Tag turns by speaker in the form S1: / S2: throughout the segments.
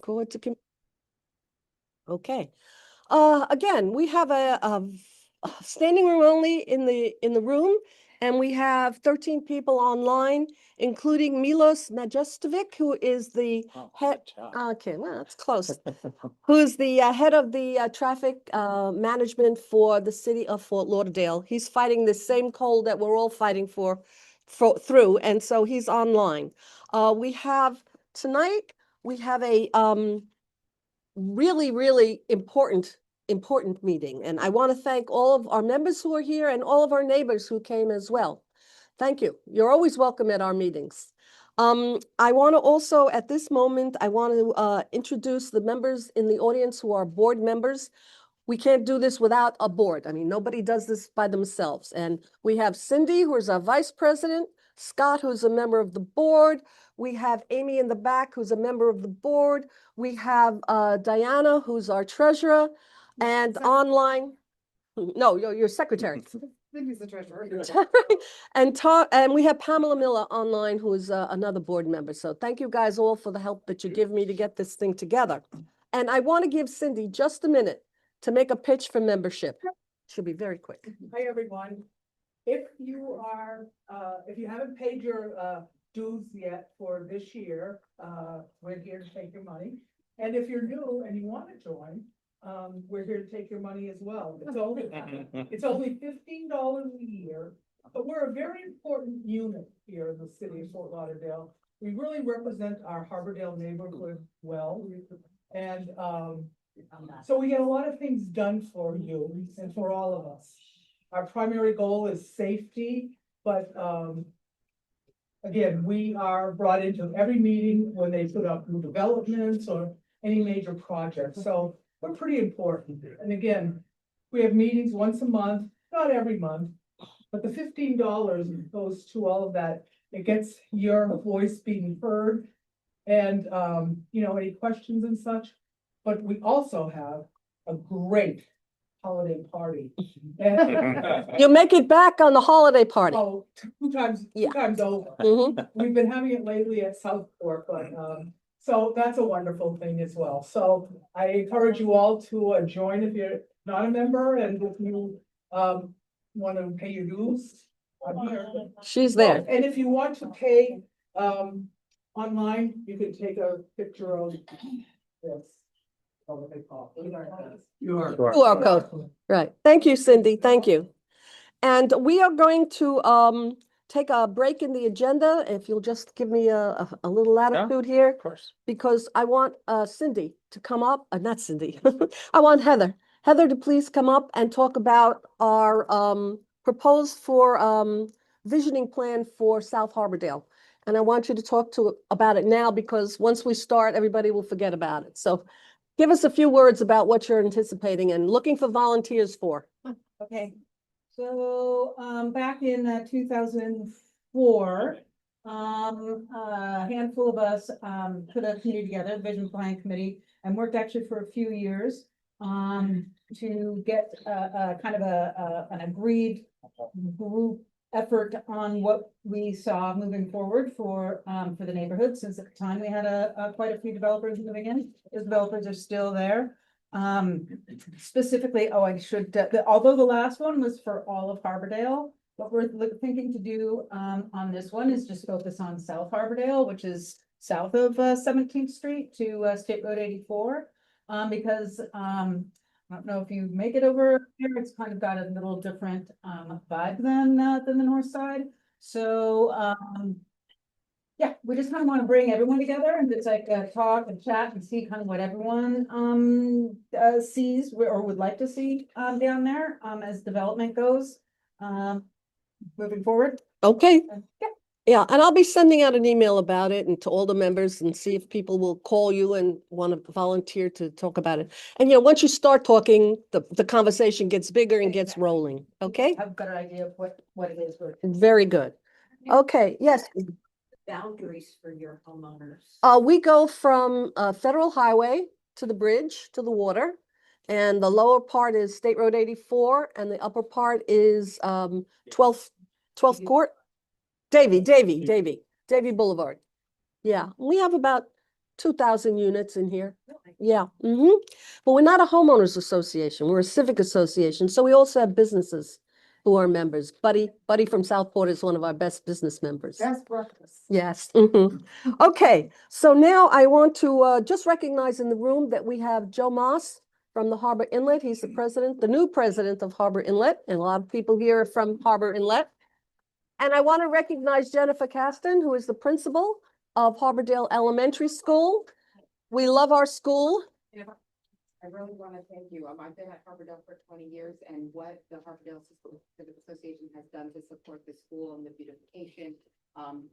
S1: Forward to okay. Again, we have a standing room only in the room, and we have 13 people online, including Milos Majestovic, who is the head. Okay, well, that's close. Who's the head of the traffic management for the city of Fort Lauderdale. He's fighting the same cold that we're all fighting through, and so he's online. We have tonight. We have a really, really important meeting. And I want to thank all of our members who are here and all of our neighbors who came as well. Thank you. You're always welcome at our meetings. I want to also, at this moment, I want to introduce the members in the audience who are board members. We can't do this without a board. I mean, nobody does this by themselves. And we have Cindy, who is our vice president, Scott, who's a member of the board. We have Amy in the back, who's a member of the board. We have Diana, who's our treasurer, and online. No, your secretary.
S2: Cindy's the treasurer.
S1: And we have Pamela Miller online, who is another board member. So thank you guys all for the help that you give me to get this thing together. And I want to give Cindy just a minute to make a pitch for membership. She'll be very quick.
S2: Hi, everyone. If you haven't paid your dues yet for this year, we're here to take your money. And if you're new and you want to join, we're here to take your money as well. It's only $15 a year, but we're a very important unit here in the city of Fort Lauderdale. We really represent our Harbordale neighborhood well. And so we get a lot of things done for you and for all of us. Our primary goal is safety, but again, we are brought into every meeting when they put up new developments or any major projects. So we're pretty important. And again, we have meetings once a month, not every month, but the $15 goes to all of that. It gets your voice being heard and, any questions and such. But we also have a great holiday party.
S1: You'll make it back on the holiday party.
S2: Oh, two times over.
S1: Mhm.
S2: We've been having it lately at Southport, but so that's a wonderful thing as well. So I encourage you all to join if you're not a member, and if you want to pay your dues, I'm here.
S1: She's there.
S2: And if you want to pay online, you can take a picture of this. What they call QR
S1: code. Right. Thank you, Cindy. Thank you. And we are going to take a break in the agenda. If you'll just give me a little latitude here.
S3: Of course.
S1: Because I want Cindy to come up, not Cindy. I want Heather. Heather to please come up and talk about our proposed for visioning plan for South Harbordale. And I want you to talk about it now, because once we start, everybody will forget about it. So give us a few words about what you're anticipating and looking for volunteers for.
S4: Okay, so back in 2004, a handful of us put a committee together, Vision Plan Committee, and worked actually for a few years to get kind of an agreed group effort on what we saw moving forward for the neighborhood. Since at the time we had quite a few developers moving in. Those developers are still there. Specifically, although the last one was for all of Harbordale, what we're thinking to do on this one is just focus on South Harbordale, which is south of 17th Street to State Road 84, because I don't know if you make it over here, it's kind of got a little different vibe than the north side. So yeah, we just kind of want to bring everyone together and just like talk and chat and see kind of what everyone sees or would like to see down there as development goes moving forward.
S1: Okay.
S4: Yeah.
S1: Yeah, and I'll be sending out an email about it and to all the members and see if people will call you and want to volunteer to talk about it. And once you start talking, the conversation gets bigger and gets rolling. Okay?
S4: Have a better idea of what it is.
S1: Very good. Okay, yes.
S4: Boundaries for your homeowners.
S1: We go from Federal Highway to the bridge to the water, and the lower part is State Road 84, and the upper part is 12th Court. Davie Boulevard. Yeah, we have about 2,000 units in here. Yeah, but we're not a homeowners association, we're a civic association, so we also have businesses who are members. Buddy from Southport is one of our best business members.
S2: Best breakfast.
S1: Yes. Okay, so now I want to just recognize in the room that we have Joe Moss from the Harbor Inlet. He's the president, the new president of Harbor Inlet, and a lot of people here are from Harbor Inlet. And I want to recognize Jennifer Caston, who is the principal of Harbordale Elementary School. We love our school.
S3: I really want to thank you. I've been at Harbordale for 20 years, and what the Harbordale Civic Association has done to support the school and the beautification,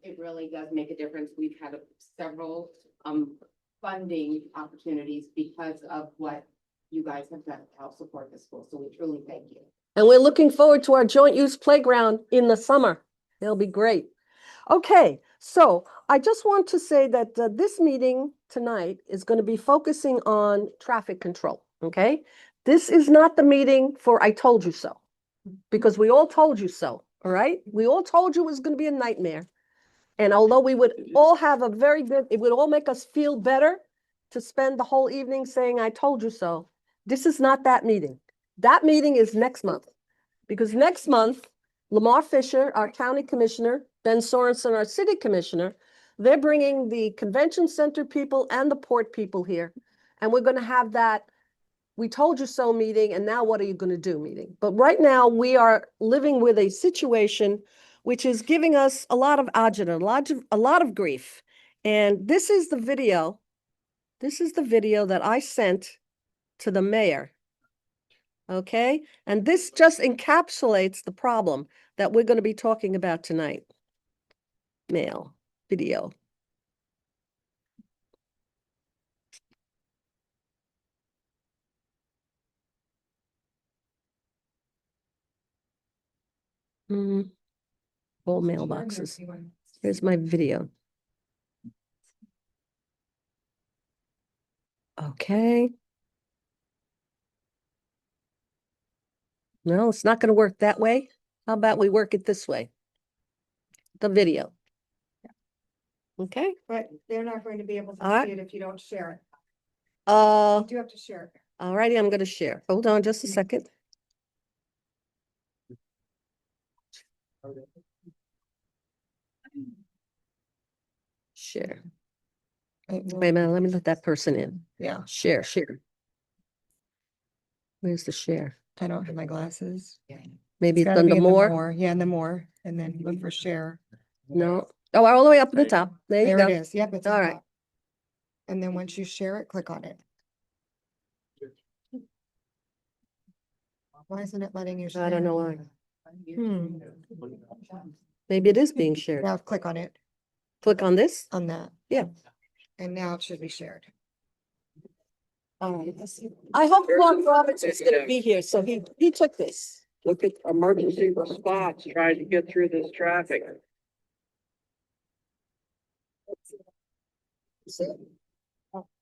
S3: it really does make a difference. We've had several funding opportunities because of what you guys have done to help support the school. So we truly thank you.
S1: And we're looking forward to our joint use playground in the summer. It'll be great. Okay, so I just want to say that this meeting tonight is going to be focusing on traffic control, okay? This is not the meeting for I told you so, because we all told you so, all right? We all told you it was going to be a nightmare. And although we would all have a very good, it would all make us feel better to spend the whole evening saying, I told you so. This is not that meeting. That meeting is next month, because next month, Lamar Fisher, our county commissioner, Ben Sorensen, our city commissioner, they're bringing the convention center people and the port people here. And we're going to have that we told you so meeting, and now what are you going to do meeting? But right now we are living with a situation which is giving us a lot of agita, a lot of grief. And this is the video. This is the video that I sent to the mayor. Okay, and this just encapsulates the problem that we're going to be talking about tonight. Mail, video. All mailboxes. Here's my video. Okay. No, it's not going to work that way. How about we work it this way? The video. Okay.
S5: But they're not going to be able to
S1: All right.
S5: see it if you don't share it.
S1: Uh,
S5: You do have to share it.
S1: all righty, I'm going to share. Hold on just a second. Share. Wait a minute, let me let that person in.
S5: Yeah,
S1: Share. Where's the share?
S5: I don't have my glasses.
S1: Maybe it's
S5: Gotta be
S1: under
S5: in the
S1: more?
S5: Yeah, in the more, and then look for share.
S1: No. Oh, all the way up at the top. There you
S5: There
S1: go.
S5: it is. Yep, it's
S1: All
S5: on
S1: right.
S5: top. And then once you share it, click on it. Why isn't it letting you share?
S1: I don't know why.
S5: Hmm.
S1: Maybe it is being shared.
S5: Now click on it,
S1: Click on this.
S5: on that.
S1: Yeah.
S5: And now it should be shared.
S1: All right. I hope Mark Roberts is going to be here, so he took this.
S6: Look at emergency response trying to get through this traffic.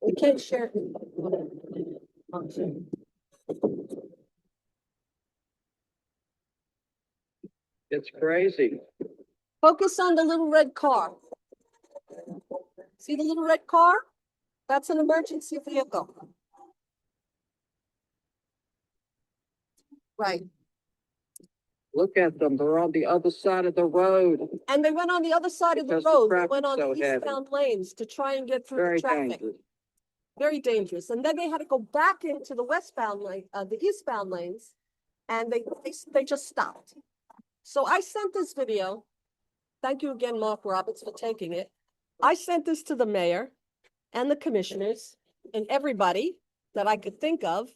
S1: We can't share.
S6: It's crazy.
S1: Focus on the little red car. See the little red car? That's an emergency vehicle. Right.
S6: Look at them. They're on the other side of the road.
S1: And they went on the other side of the
S6: Because the
S1: road. They
S6: traffic's
S1: went on
S6: so
S1: the
S6: heavy.
S1: eastbound lanes to try and get through the
S6: Very
S1: traffic.
S6: dangerous.
S1: Very dangerous. And then they had to go back into the westbound lane, the eastbound lanes, and they just stopped. So I sent this video. Thank you again, Mark Roberts, for taking it. I sent this to the mayor and the commissioners and everybody that I could think of.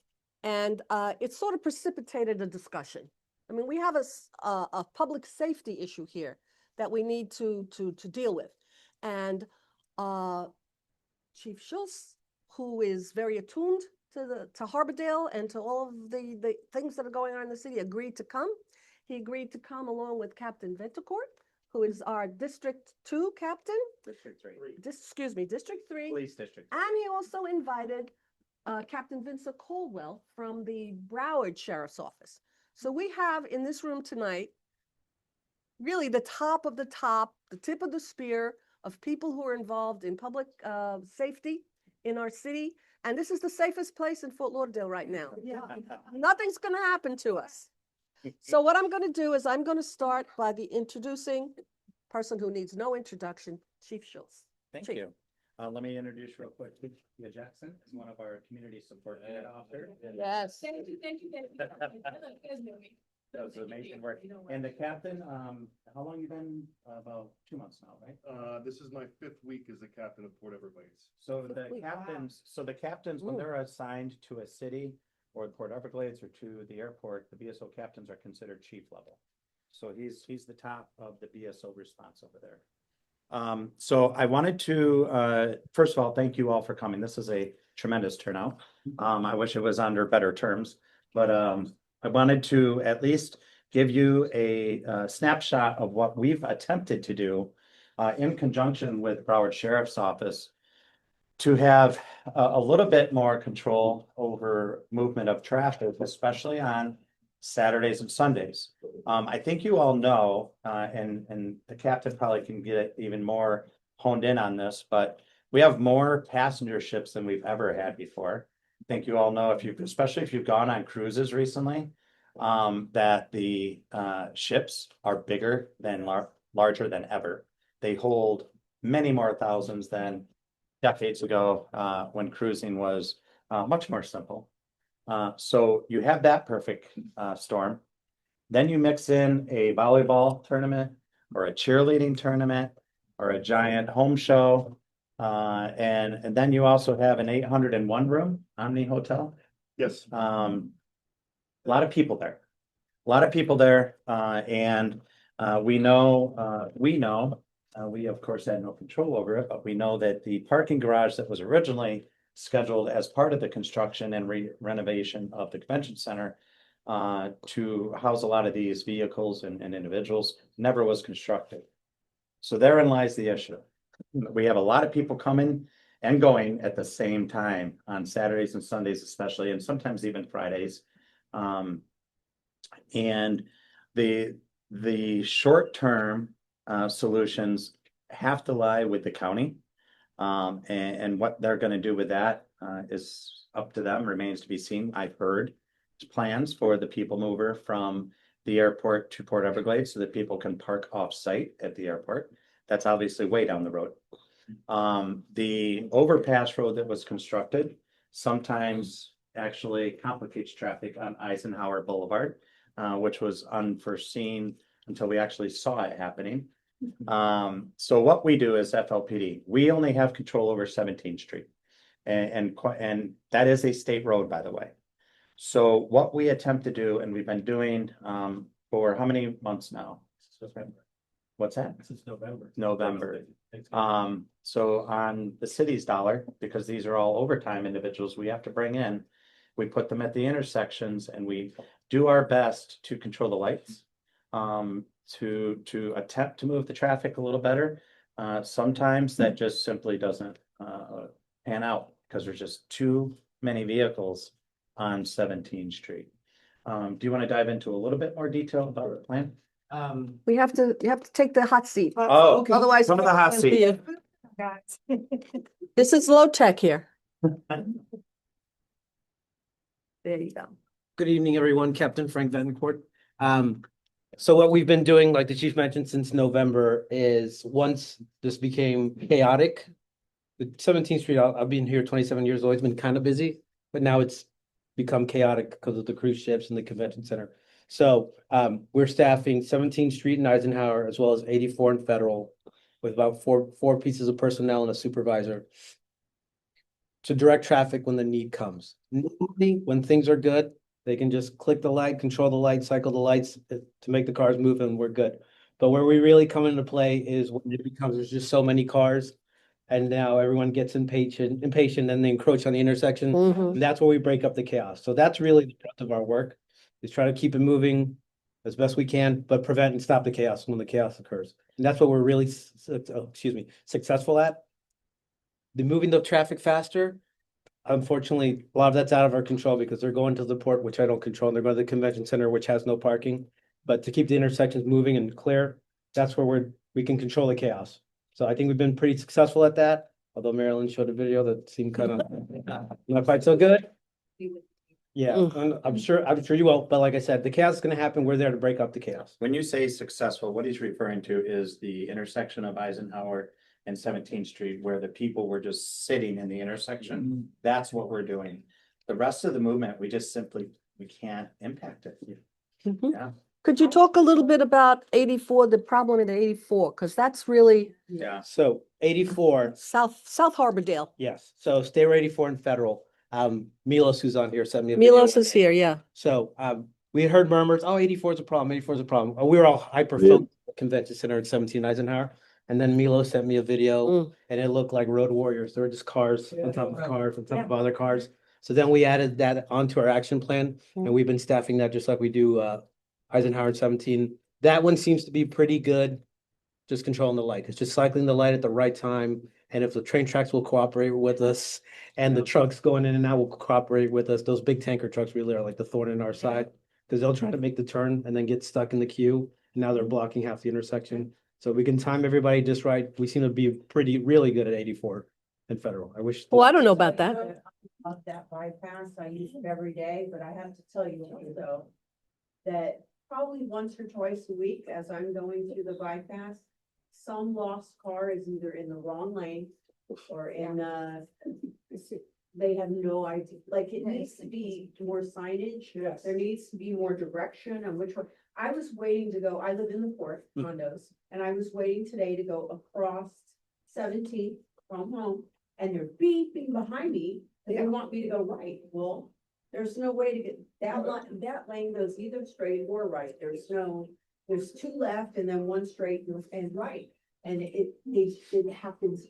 S1: And it sort of precipitated a discussion. I mean, we have a public safety issue here that we need to deal with. And Chief Schultz, who is very attuned to Harbordale and to all of the things that are going on in the city, agreed to come. He agreed to come along with Captain Ventacourt, who is our District 2 captain.
S7: District 3.
S1: District 3.
S7: Police district.
S1: And he also invited Captain Vincent Caldwell from the Broward Sheriff's Office. So we have in this room tonight, really the top of the top, the tip of the spear of people who are involved in public safety in our city. And this is the safest place in Fort Lauderdale right now. Nothing's going to happen to us. So what I'm going to do is I'm going to start by the introducing person who needs no introduction, Chief Schultz.
S7: Thank
S1: Chief.
S7: you. Let me introduce real quick, Tia Jackson is one of our community support unit officers.
S1: Yes.
S3: Thank you.
S7: That was amazing work. And the captain, how long you been? About 2 months now, right?
S8: This is my 5th week as the captain of Port Everglades.
S7: So the
S1: Wow.
S7: captains, when
S1: Mm.
S7: they're assigned to a city or Port Everglades or to the airport, the BSO captains are considered chief level. So he's the top of the BSO response over there. So I wanted to, first of all, thank you all for coming. This is a tremendous turnout. I wish it was under better terms, but, I wanted to at least give you a, snapshot of what we've attempted to do, in conjunction with Broward Sheriff's Office to have a little bit more control over movement of traffic, especially on Saturdays and Sundays. I think you all know, and the captain probably can get even more honed in on this, but we have more passenger ships than we've ever had before. I think you all know especially if you've gone on cruises recently, that the ships are bigger than larger than ever. They hold many more thousands than decades ago, when cruising was much more simple. So you have that perfect storm. Then you mix in a volleyball tournament or a cheerleading tournament or a giant home show. And then you also have an 801 room Omni Hotel.
S8: Yes.
S7: A lot of people there. A lot of people there. And we know, we of course had no control over it, but we know that the parking garage that was originally scheduled as part of the construction and renovation of the convention center to house a lot of these vehicles and individuals never was constructed. So therein lies the issue. We have a lot of people coming and going at the same time on Saturdays and Sundays, especially, and sometimes even Fridays. And the short-term solutions have to lie with the county. And what they're going to do with that is up to them, remains to be seen. I've heard plans for the people mover from the airport to Port Everglades so that people can park off-site at the airport. That's obviously way down the road. The overpass road that was constructed sometimes actually complicates traffic on Eisenhower Boulevard, which was unforeseen until we actually saw it happening. So what we do is FLPD, we only have control over 17th Street. And that is a state road, by the way. So what we attempt to do, and we've been doing for how many months now? What's that?
S8: Since November.
S7: November. So on the city's dollar, because these are all overtime individuals we have to bring in, we put them at the intersections and we do our best to control the lights. To attempt to move the traffic a little better. Sometimes that just simply doesn't pan out because there's just too many vehicles on 17th Street. Do you want to dive into a little bit more detail about the plan?
S1: You have to take the hot seat.
S7: Oh,
S1: Okay. Otherwise.
S7: come to the hot seat.
S1: This is low tech here. There you go.
S9: Good evening, everyone. Captain Frank Vadencourt. So what we've been doing, like the chief mentioned since November, is once this became chaotic, the 17th Street, I've been here 27 years old, it's been kind of busy, but now it's become chaotic because of the cruise ships and the convention center. So we're staffing 17th Street and Eisenhower, as well as 84 and Federal, with about four pieces of personnel and a supervisor to direct traffic when the need comes. When things are good, they can just click the light, control the light, cycle the lights to make the cars move, and we're good. But where we really come into play is when it becomes, there's just so many cars, and now everyone gets impatient, and they encroach on the intersection.
S1: Mhm.
S9: And that's where we break up the chaos. So that's really the brunt of our work, is try to keep it moving as best we can, but prevent and stop the chaos when the chaos occurs. And that's what we're really, successful at. The moving the traffic faster. Unfortunately, a lot of that's out of our control because they're going to the port, which I don't control, and they're going to the convention center, which has no parking. But to keep the intersections moving and clear, that's where we can control the chaos. So I think we've been pretty successful at that, although Marilyn showed a video that seemed kind of not quite so good. Yeah,
S1: Mm.
S9: and I'm sure you will, but like I said, the chaos is gonna happen. We're there to break up the chaos.
S7: When you say successful, what he's referring to is the intersection of Eisenhower and 17th Street where the people were just sitting in the intersection. That's what we're doing. The rest of the movement, we can't impact it.
S1: Mhm.
S7: Yeah.
S1: Could you talk a little bit about 84, the problem in 84? Because that's really
S7: Yeah.
S9: So 84,
S1: South Harbordale.
S9: yes, so Stairway 84 and Federal. Milos, who's on here, sent me a video.
S1: Milos is here, yeah.
S9: So we had heard murmurs, oh, 84 is a problem, 84 is a problem. We were all hyper focused at the convention center at 17 Eisenhower. And then Milo sent me a video
S1: Mm.
S9: and it looked like road warriors. There were just cars
S2: Yeah.
S9: on top of cars, on top of other cars. So then we added that onto our action plan and we've been staffing that just like we do Eisenhower and 17. That one seems to be pretty good. Just controlling the light. It's just cycling the light at the right time. And if the train tracks will cooperate with us and the trucks going in and out will cooperate with us, those big tanker trucks really are like the thorn in our side. Because they'll try to make the turn and then get stuck in the queue. And now they're blocking half the intersection. So we can time everybody just right. We seem to be really good at 84 and Federal. I wish.
S1: Well, I don't know about that.
S10: Of that bypass, I use it every day, but I have to tell you though, that probably once or twice a week, as I'm going through the bypass, some lost car is either in the wrong lane or in, they have no idea, like it needs to be more signage.
S2: Yes.
S10: There needs to be more direction on which one. I was waiting to go, I live in the port condos, and I was waiting today to go across 17th from home, and they're beeping behind me, and they want me to go right. Well, there's no way to get, that lane goes either straight or right. There's two left and then one straight and right. And it happens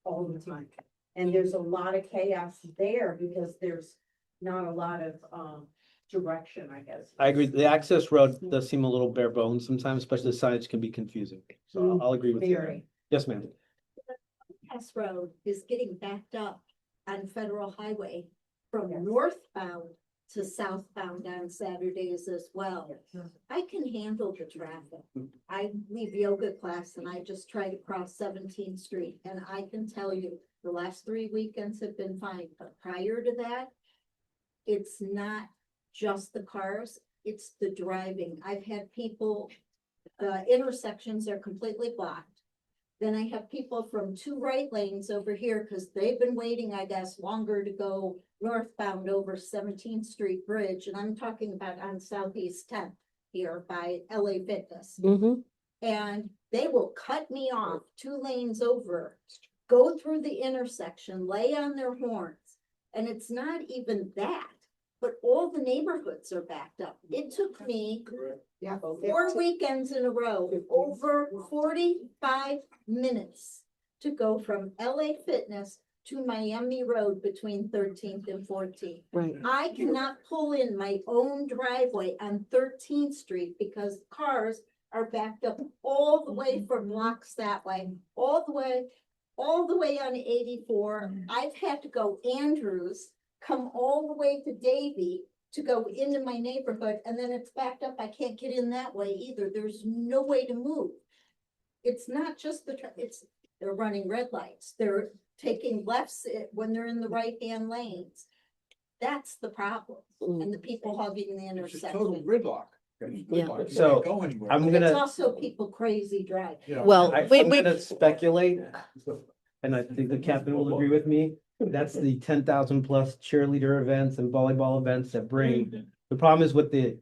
S10: all the time. And there's a lot of chaos there because there's not a lot of, direction, I guess.
S9: I agree. The access road does seem a little bare bones sometimes, especially the signage can be confusing. So I'll agree with you.
S10: Very.
S9: Yes, ma'am.
S11: Bypass Road is getting backed up on Federal Highway from northbound to southbound on Saturdays as well. I can handle the traffic. I leave yoga class and I just try to cross 17th Street. And I can tell you, the last 3 weekends have been fine, but prior to that, it's not just the cars, it's the driving. I've had people, the intersections are completely blocked. Then I have people from 2 right lanes over here because they've been waiting, I guess, longer to go northbound over 17th Street Bridge. And I'm talking about on Southeast 10th here by LA Fitness.
S1: Mm-hmm.
S11: And they will cut me off 2 lanes over, go through the intersection, lay on their horns. And it's not even that, but all the neighborhoods are backed up. It took me 4 weekends in a row, over 45 minutes to go from LA Fitness to Miami Road between 13th and 14th.
S1: Right.
S11: I cannot pull in my own driveway on 13th Street because cars are backed up all the way from blocks that way, all the way on 84. I've had to go Andrews, come all the way to Davie to go into my neighborhood, and then it's backed up. I can't get in that way either. There's no way to move. It's not just they're running red lights. They're taking lefts when they're in the right-hand lanes. That's the problem. And the people hogging the intersection.
S8: gridlock.
S1: Yeah.
S9: So I'm
S11: It's
S9: gonna,
S11: also people crazy driving.
S1: Well,
S9: I'm gonna speculate, and I think the captain will agree with me. That's the 10,000 plus cheerleader events and volleyball events that bring. The problem is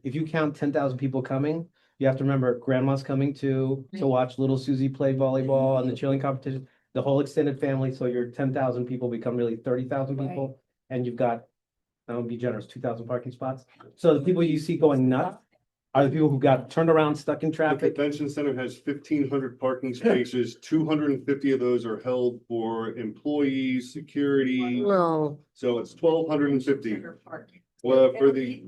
S9: if you count 10,000 people coming, you have to remember grandma's coming to watch little Susie play volleyball and the cheerleading competition, the whole extended family. So your 10,000 people become really 30,000 people. And you've got, I don't be generous, 2,000 parking spots. So the people you see going nuts are the people who got turned around, stuck in
S8: The
S9: traffic.
S8: convention center has 1,500 parking spaces. 250 of those are held for employees, security.
S1: no,
S8: So it's 1,250. Well, for the,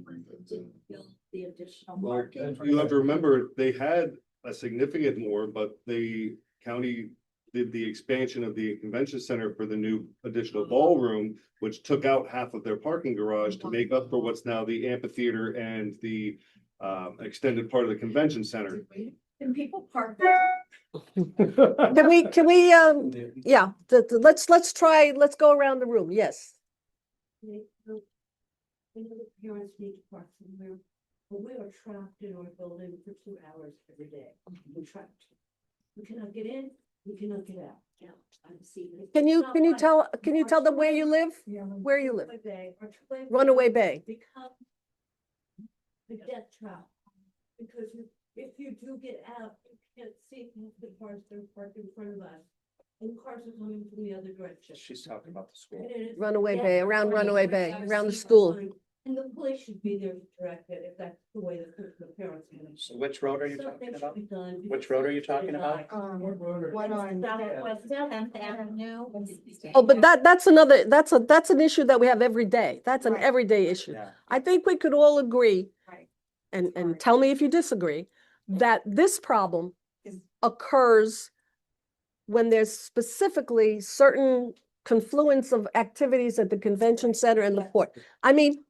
S11: The additional
S8: well,
S11: parking.
S8: you have to remember, they had a significant more, but the county did the expansion of the convention center for the new additional ballroom, which took out half of their parking garage to make up for what's now the amphitheater and the extended part of the convention center.
S11: Can people park
S1: Can we, yeah, let's try, let's go around the room. Yes.
S10: Parents need to park somewhere, but we are trapped in our building for 2 hours every day. We're trapped. We cannot get in, we cannot get out. Yeah, I'm seeing it.
S1: Can
S10: It's not like
S1: can you tell them where you live? Where you live? Runaway Bay.
S10: Become the death trap. Because if you do get out, you can't see the cars that are parked in front of us. And cars are coming from the other direction.
S7: She's talking about the school.
S10: And it is
S1: Runaway
S10: death
S1: Bay, around
S10: trap.
S1: Runaway Bay,
S10: I've
S1: around the
S10: seen
S1: school.
S10: signs, and the police should be there to direct it if that's the way the parents are gonna.
S7: So which road are you
S10: Something
S7: talking
S10: should
S7: about?
S10: be done
S7: Which
S10: because
S7: road are you
S10: it's really
S7: talking about?
S10: high.
S5: One on.
S11: Southwest 10th Avenue.
S1: Oh, but that's another, that's an issue that we have every day. That's an
S5: Right.
S1: everyday issue.
S7: Yeah.
S1: I think we could all agree,
S11: Right.
S1: and tell me if you disagree, that this problem
S5: Is-
S1: occurs when there's specifically certain confluence of activities at the convention center and the port. I mean,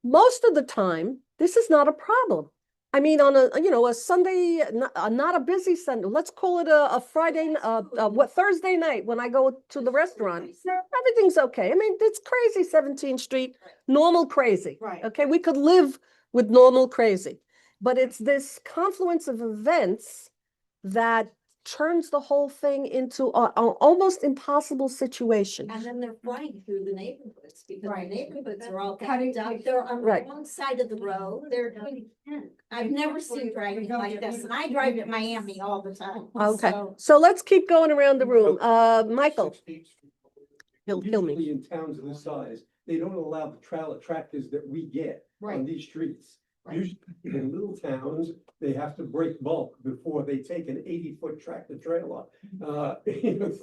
S1: most of the time, this is not a problem. I mean, on a Sunday, not a busy Sunday, let's call it a Friday, Thursday night when I go to the restaurant, everything's okay. I mean, it's crazy, 17th Street, normal crazy.
S5: Right.
S1: Okay, we could live with normal crazy. But it's this confluence of events that turns the whole thing into an almost impossible situation.
S11: And then they're flying through the neighborhoods because the
S5: Right.
S11: neighborhoods are all
S5: How do
S11: backed
S5: you-
S11: up. They're on the
S1: Right.
S11: wrong side of the road. I've never seen driving like this, and I drive at Miami all the time.
S1: Okay,
S11: so-
S1: so let's keep going around the room. Michael, he'll kill me.
S12: Usually in towns of this size, they don't allow the tractors that we get on
S5: Right.
S12: these streets.
S5: Right.
S12: Usually in little towns, they have to break bulk before they take an 80-foot tractor trailer,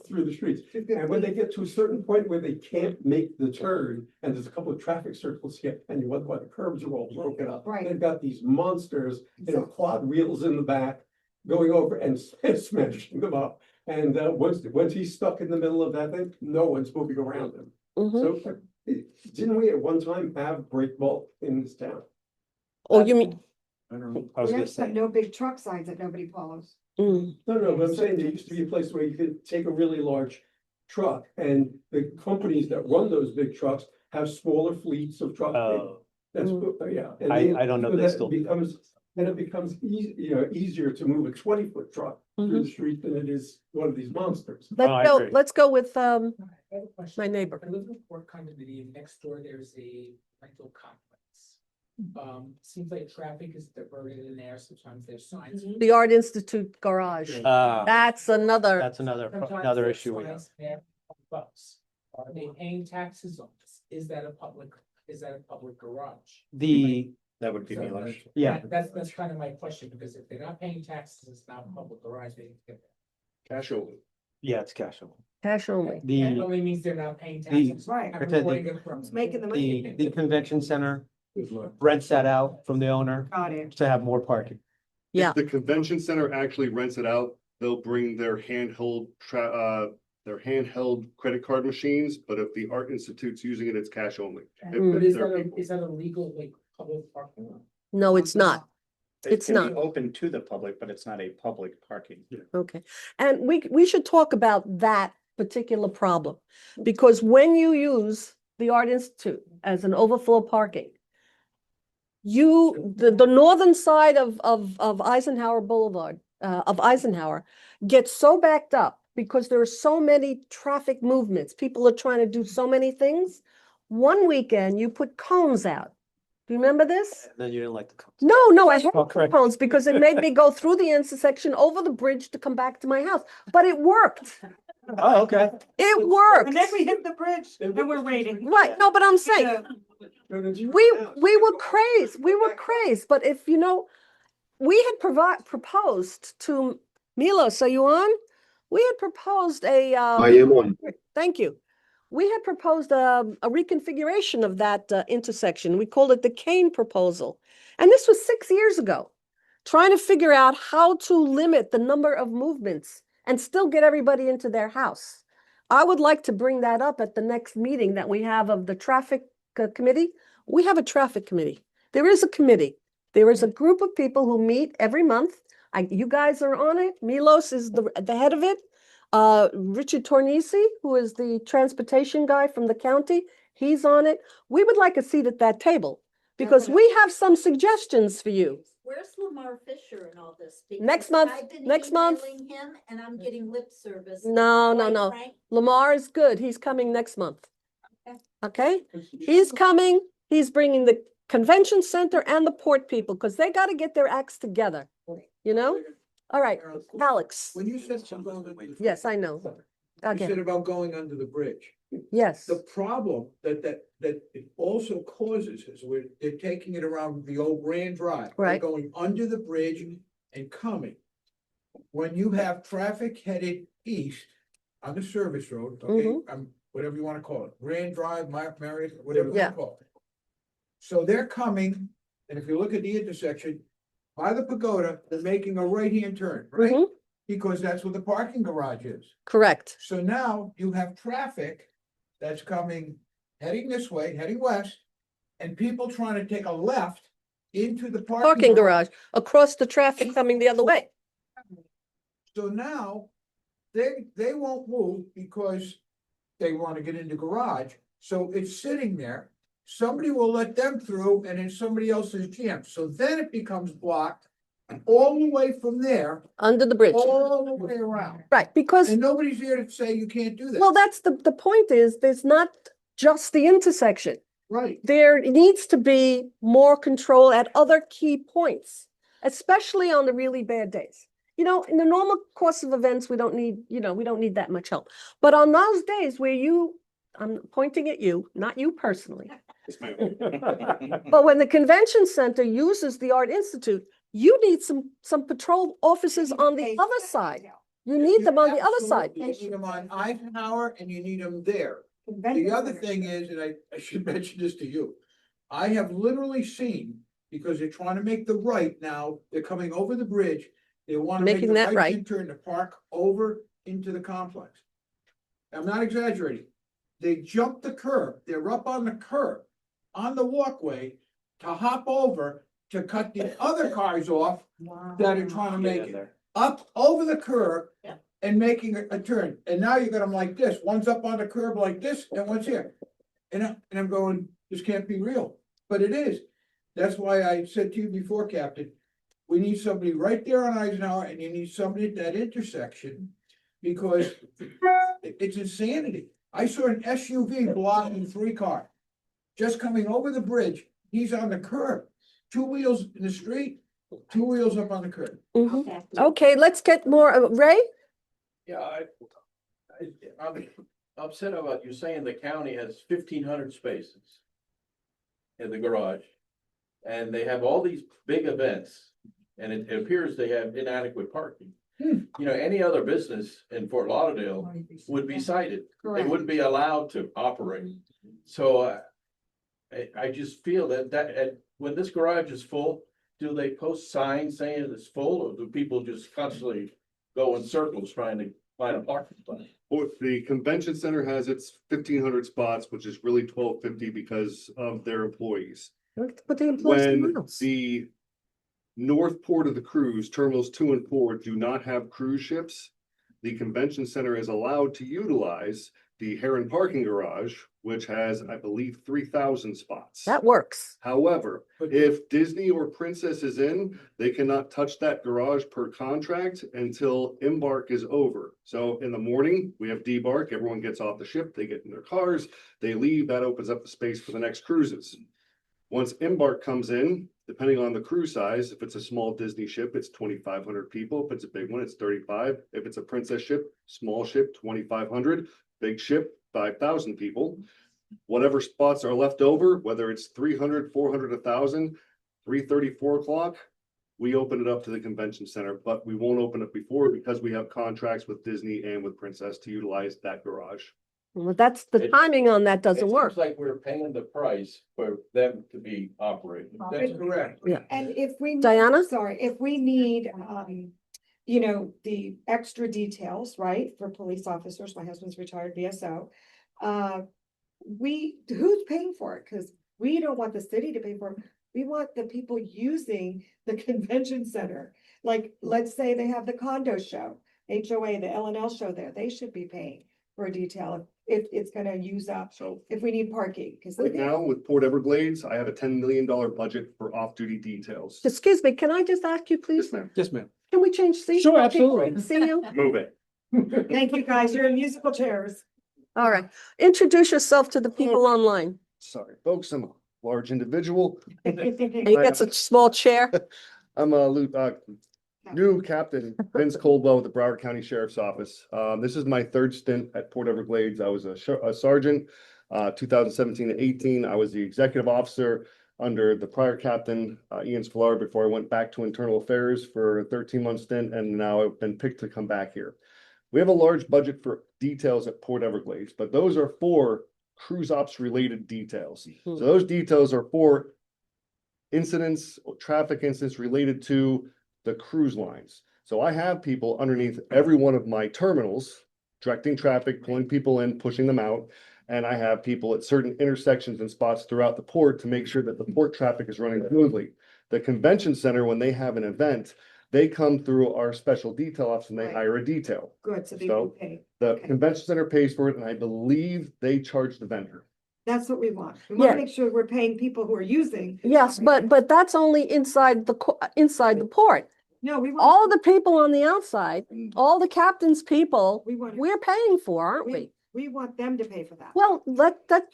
S12: through the streets. And when they get to a certain point where they can't make the turn, and there's a couple of traffic circles here, and you wonder why the curbs are all broken up.
S5: Right.
S12: They've got these monsters, quad wheels in the back, going over and smashing them up. And once he's stuck in the middle of that thing, no one's moving around him.
S1: Mhm.
S12: So didn't we at one time have break bulk in this town?
S1: Oh, you mean,
S7: I was
S5: We
S7: gonna
S5: have
S7: say,
S5: no big truck signs that nobody follows.
S1: mm,
S12: No, but I'm saying there used to be a place where you could take a really large truck and the companies that run those big trucks have smaller fleets of trucks. That's, yeah. And
S9: I don't know
S12: so
S9: if they
S12: that
S9: still do that.
S12: Then it becomes easier to move a 20-foot truck through the street than it is one of these monsters.
S9: I agree.
S1: let's go with,
S2: I have a question.
S1: my neighbor.
S2: I live in Port condominium. Next door, there's a rental complex. Seems like traffic is diverted in there. Sometimes there's signs.
S1: The Art Institute garage. That's another,
S2: Sometimes
S9: another
S2: there's
S9: issue we have.
S2: signs there, $100. Are they paying taxes on this? Is that a public garage?
S7: that would be
S2: So
S7: Milosh.
S9: Yeah.
S2: That's kind of my question, because if they're not paying taxes, it's not a public garage, they can get that.
S8: Cash only.
S9: Yeah, it's cash only.
S1: cash only.
S2: That
S9: The,
S2: only means they're not paying taxes.
S5: Right.
S2: I'm
S9: the-
S2: avoiding it from-
S5: It's making the money.
S9: the convention center rents that out from the owner
S5: Got it.
S9: to have more parking.
S1: Yeah.
S8: If the convention center actually rents it out, they'll bring their handheld credit card machines, but if the Art Institute's using it, it's cash only. If
S2: But is
S8: they're
S2: that
S8: people.
S2: is that a legal, like, public parking lot?
S1: No, it's not. It's
S7: can be
S1: not.
S7: open to the public, but it's not a public parking.
S1: Okay, and we should talk about that particular problem. Because when you use the Art Institute as an overflow parking, the northern side of Eisenhower Boulevard, of Eisenhower, gets so backed up because there are so many traffic movements. People are trying to do so many things. One weekend, you put cones out. Do you remember this?
S9: Then you didn't like the.
S1: No, I hate
S9: Oh, correct.
S1: cones because it made me go through the intersection over the bridge to come back to my house. But it worked.
S9: Oh, okay.
S1: It worked.
S5: And then we hit the bridge and we're waiting.
S1: Right, no, but I'm saying, we were crazed, but if we had proposed to, Milos, are you on? We had proposed a.
S8: I am on.
S1: Thank you. We had proposed a reconfiguration of that intersection. We called it the Kane proposal. And this was 6 years ago, trying to figure out how to limit the number of movements and still get everybody into their house. I would like to bring that up at the next meeting that we have of the traffic committee. We have a traffic committee. There is a committee. There is a group of people who meet every month You guys are on it. Milos is the head of it. Richard Tornisi, who is the transportation guy from the county, he's on it. We would like a seat at that table because we have some suggestions for you.
S11: Where's Lamar Fisher in all this?
S1: Next
S11: Because
S1: month,
S11: I've been
S1: next month.
S11: emailing him and I'm getting lip service.
S1: No, no,
S11: Quite
S1: no.
S11: frank,
S1: Lamar is good. He's coming next month.
S11: Okay.
S1: Okay? He's coming. He's bringing the convention center and the port people because they got to get their acts together. You know? All right, Alex.
S13: When you said something.
S1: Yes, I know.
S13: You said
S1: Again,
S13: about going under the bridge.
S1: yes.
S13: The problem that it also causes is they're taking it around the old Grand Drive. They're
S1: Right.
S13: Going under the bridge and coming. When you have traffic headed east on the service road, okay, whatever you wanna call it, Grand Drive, Marriott, whatever you
S1: Yeah.
S13: wanna call it. So they're coming, and if you look at the intersection, by the pagoda, they're making a right-hand turn, right?
S1: Mhm.
S13: Because that's where the parking garage is.
S1: Correct.
S13: So now you have traffic that's coming, heading this way, heading west, and people trying to take a left into the
S1: Parking garage across the traffic coming the other way.
S13: So now they won't move because they want to get into garage. So it's sitting there. Somebody will let them through and then somebody else is jammed. So then it becomes blocked all the way from there,
S1: Under the bridge.
S13: all the way around.
S1: Right, because,
S13: And nobody's here to say you can't do that.
S1: well, that's the point is there's not just the intersection.
S13: Right.
S1: There needs to be more control at other key points, especially on the really bad days. You know, in the normal course of events, we don't need that much help. But on those days where I'm pointing at you, not you personally, but when the convention center uses the Art Institute, you need some patrol officers on the other side. You need them on the other side.
S13: You need them on Eisenhower and you need them there. The other thing is, and I should mention this to you, I have literally seen, because they're trying to make the right now, they're coming over the bridge. They want to make
S1: Making
S13: the
S1: that
S13: right
S1: right.
S13: turn to park over into the complex. I'm not exaggerating. They jumped the curb. They're up on the curb, on the walkway, to hop over to cut the other cars off that are trying to make it up over the curb.
S11: Yeah.
S13: And making a turn, and now you got them like this, one's up on the curb like this, and one's here. And I'm going, this can't be real, but it is. That's why I said to you before, Captain, we need somebody right there on Eisenhower, and you need somebody at that intersection, because it's insanity. I saw an SUV blocking 3 cars, just coming over the bridge, he's on the curb, 2 wheels in the street, 2 wheels up on the curb.
S1: Mhm. Okay, let's get more, Ray?
S14: Yeah, I'm upset about you saying the county has 1,500 spaces in the garage. And they have all these big events and it appears they have inadequate parking. You know, any other business in Fort Lauderdale would be cited. They wouldn't be allowed to operate. So I just feel that when this garage is full, do they post signs saying it's full, or do people just constantly go in circles trying to find a parking spot?
S8: Well, the convention center has its 1,500 spots, which is really 1,250 because of their employees.
S1: Put the employees
S8: When
S1: somewhere else.
S8: the north port of the cruise, terminals 2 and 4 do not have cruise ships, the convention center is allowed to utilize the Heron parking garage, which has, I believe, 3,000 spots.
S1: That works.
S8: However, if Disney or Princess is in, they cannot touch that garage per contract until embark is over. So in the morning, we have debark, everyone gets off the ship, they get in their cars, they leave, that opens up the space for the next cruises. Once embark comes in, depending on the crew size, if it's a small Disney ship, it's 2,500 people. If it's a big one, it's 35. If it's a Princess ship, small ship, 2,500. Big ship, 5,000 people. Whatever spots are left over, whether it's 300, 400, 1,000, 3:30, 4 o'clock, we open it up to the convention center, but we won't open it before because we have contracts with Disney and with Princess to utilize that garage.
S1: Well, that's the timing on that doesn't
S14: It
S1: work.
S14: seems like we're paying the price for them to be operating.
S13: That's correct.
S1: Yeah.
S5: And if we.
S1: Diana?
S5: Sorry, if we need, you know, the extra details, right, for police officers, my husband's retired VSO. Who's paying for it? Cause we don't want the city to pay for it. We want the people using the convention center. Like, let's say they have the condo show, HOA, the L&L show there, they should be paying for a detail if it's gonna use up,
S8: So
S5: if we need parking, because.
S8: right now with Port Everglades, I have a $10 million budget for off-duty details.
S1: Excuse me, can I just ask you, please?
S8: Yes, ma'am.
S9: Yes, ma'am.
S1: Can we change seats?
S9: Sure,
S1: so people
S9: absolutely.
S1: can See you?
S8: Move it.
S5: Thank you, guys, you're in musical chairs.
S1: All right. Introduce yourself to the people online.
S8: Sorry, folks, I'm a large individual.
S1: And you got such a small chair.
S8: I'm new captain Vince Coldwell with the Broward County Sheriff's Office. This is my third stint at Port Everglades. I was a sergeant, 2017 to 18. I was the executive officer under the prior captain, Ian Sklar, before I went back to internal affairs for a 13-month stint, and now I've been picked to come back here. We have a large budget for details at Port Everglades, but those are for cruise ops related details. So those details are for incidents, traffic incidents related to the cruise lines. So I have people underneath every one of my terminals, directing traffic, pulling people in, pushing them out. And I have people at certain intersections and spots throughout the port to make sure that the port traffic is running smoothly. The convention center, when they have an event, they come through our special detail office and they
S5: Right.
S8: hire a detail.
S5: Good, so they
S8: So,
S5: will pay.
S8: The
S5: Okay.
S8: convention center pays for it, and I believe they charge the vendor.
S5: That's what we want. We want
S1: Yeah.
S5: to make sure we're paying people who are using.
S1: Yes, but that's only inside inside the port.
S5: No, we want.
S1: All the people on the outside, all the captain's people,
S5: We want,
S1: we're paying for, aren't we?
S5: we want them to pay for that.
S1: Well,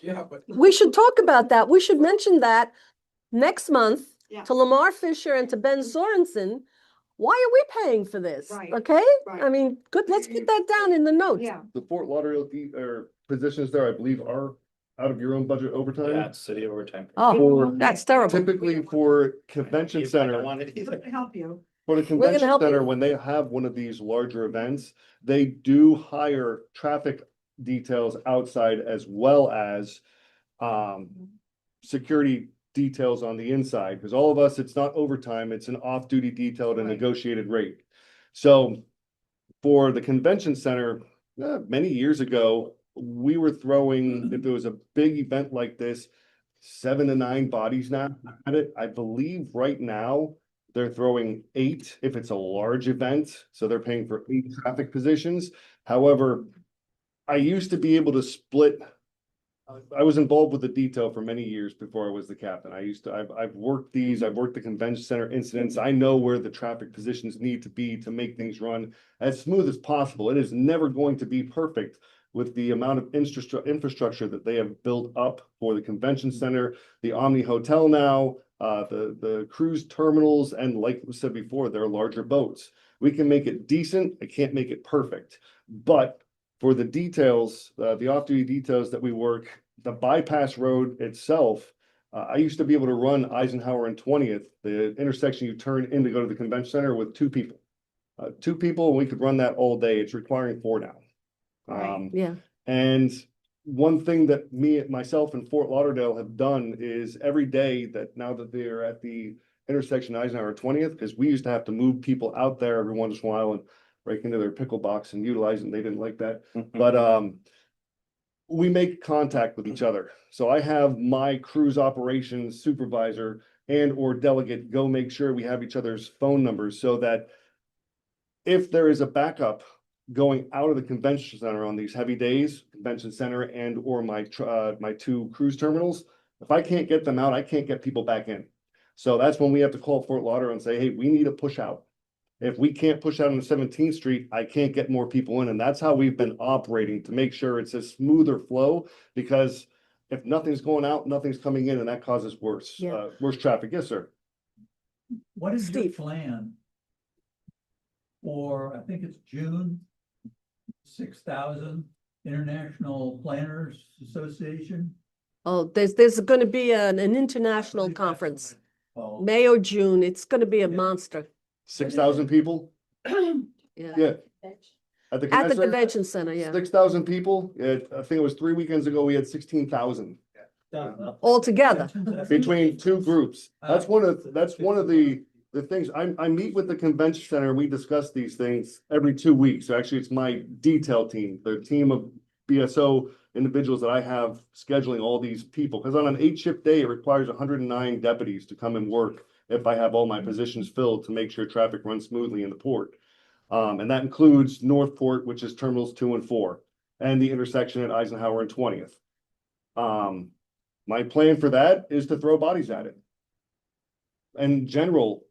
S13: Yeah, but
S1: we should talk about that. We should mention that next month
S5: Yeah.
S1: to Lamar Fisher and to Ben Sorensen. Why are we paying for this?
S5: Right,
S1: Okay?
S5: right.
S1: I mean, good, let's get that down in the notes.
S5: Yeah,
S8: The Fort Lauderdale positions there, I believe, are out of your own budget overtime.
S7: Yeah, it's city overtime.
S1: Oh,
S8: For-
S1: that's terrible.
S8: Typically for convention
S7: I
S8: center,
S7: don't want it
S5: we're
S7: either.
S5: gonna help you.
S8: for the
S1: gonna
S8: convention
S1: help you.
S8: center, when they have one of these larger events, they do hire traffic details outside as well as security details on the inside, because all of us, it's not overtime, it's an off-duty detail at a
S5: Right.
S8: negotiated rate. So for the convention center, many years ago, we were throwing, if there was a big event like this, 7 to 9 bodies now at it. I believe right now they're throwing 8 if it's a large event. So they're paying for 8 traffic positions. However, I used to be able to split. I was involved with the detail for many years before I was the captain. I've worked the convention center incidents. I know where the traffic positions need to be to make things run as smooth as possible. It is never going to be perfect with the amount of infrastructure that they have built up for the convention center, the Omni Hotel now, the cruise terminals, and like we said before, they're larger boats. We can make it decent. I can't make it perfect, but for the details, the off-duty details that we work, the bypass road itself, I used to be able to run Eisenhower and 20th, the intersection you turn in to go to the convention center, with 2 people. 2 people, and we could run that all day. It's requiring 4 now.
S1: Yeah.
S8: And one thing that myself and Fort Lauderdale have done is every day that now that they're at the intersection Eisenhower 20th, because we used to have to move people out there every once in a while and break into their pickle box and utilize it. They didn't like that. But we make contact with each other. So I have my cruise operations supervisor and or delegate go make sure we have each other's phone numbers so that if there is a backup going out of the convention center on these heavy days, convention center and or my 2 cruise terminals, if I can't get them out, I can't get people back in. So that's when we have to call Fort Lauderdale and say, hey, we need a push out. If we can't push out on 17th Street, I can't get more people in. And that's how we've been operating to make sure it's a smoother flow, because if nothing's going out, nothing's coming in, and that causes worse traffic. Yes, sir.
S15: What is your
S1: Steve.
S15: plan for, I think it's June, 6,000 International Planners Association?
S1: Oh, there's going to be an international conference,
S15: Oh,
S1: May or June. It's going to be a monster.
S8: 6,000 people?
S1: Yeah.
S8: Yeah. At the
S1: At the
S8: convention,
S1: convention center, yeah.
S8: 6,000 people. I think it was 3 weekends ago, we had 16,000
S1: All together.
S8: between 2 groups. That's one of the things. I meet with the convention center and we discuss these things every 2 weeks. So actually, it's my detail team, the team of BSO individuals that I have scheduling all these people, because on an 8-shift day, it requires 109 deputies to come and work if I have all my positions filled to make sure traffic runs smoothly in the port. And that includes Northport, which is terminals 2 and 4, and the intersection at Eisenhower and 20th. My plan for that is to throw bodies at it. In general,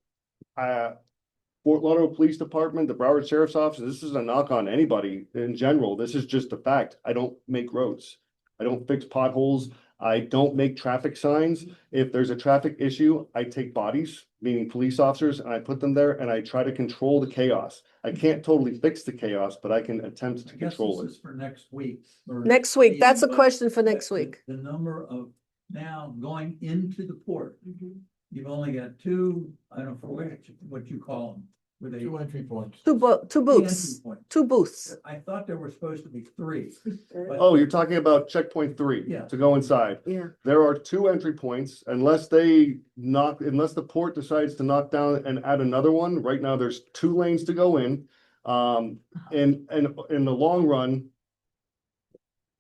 S8: Fort Lauderdale Police Department, the Broward Sheriff's Office, this isn't a knock on anybody in general. This is just a fact. I don't make roads. I don't fix potholes. I don't make traffic signs. If there's a traffic issue, I take bodies, meaning police officers, and I put them there and I try to control the chaos. I can't totally fix the chaos, but I can attempt to control it.
S15: This is for next week. or-
S1: Next week, that's a
S15: But-
S1: question for
S15: but
S1: next week.
S15: The number of now going into the port,
S1: Mm-hmm.
S15: you've only got two, I don't know what you call them. Were they?
S13: Two entry points.
S1: Two
S15: Three entry
S1: booths,
S15: points.
S1: 2 booths.
S15: I thought there were supposed to be 3. but-
S8: Oh, you're talking about checkpoint 3
S15: Yeah.
S8: to go inside.
S1: Yeah.
S8: There are 2 entry points unless unless the port decides to knock down and add another one. Right now, there's 2 lanes to go in. And in the long run,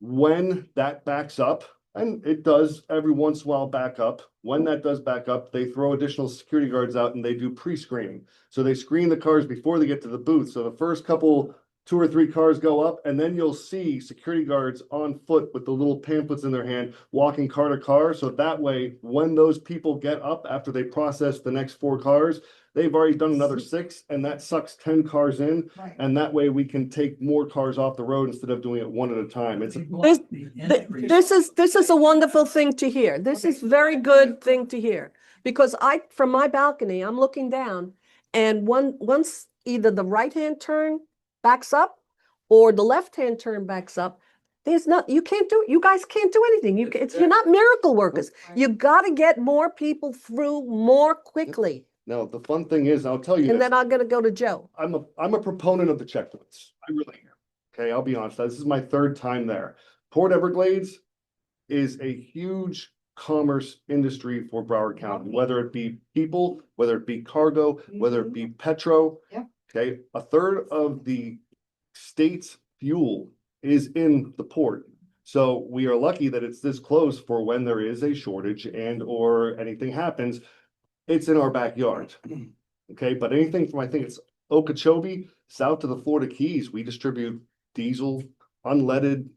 S8: when that backs up, and it does every once in a while back up, when that does back up, they throw additional security guards out and they do pre-screening. So they screen the cars before they get to the booth. So the first couple, 2 or 3 cars go up, and then you'll see security guards on foot with the little pamphlets in their hand, walking car to car. So that way, when those people get up after they process the next 4 cars, they've already done another 6, and that sucks 10 cars in.
S5: Right.
S8: And that way we can take more cars off the road instead of doing it one at a time. It's,
S15: They blocked the entry.
S1: This is a wonderful thing to hear. This is very good thing to hear. Because from my balcony, I'm looking down, and once either the right-hand turn backs up or the left-hand turn backs up, you guys can't do anything. You're not miracle workers. You gotta get more people through more quickly.
S8: now, the fun thing is, I'll tell you
S1: And
S8: this.
S1: then I'm gonna go to Joe.
S8: I'm a proponent of the checkpoints. I really am. Okay, I'll be honest. This is my 3rd time there. Port Everglades is a huge commerce industry for Broward County, whether it be people, whether it be cargo, whether it be petro.
S5: Yeah.
S8: Okay, 1/3 of the state's fuel is in the port. So we are lucky that it's this close for when there is a shortage and or anything happens. It's in our backyard. Okay, but anything from, I think it's Okeechobee, south to the Florida Keys, we distribute diesel, unleaded,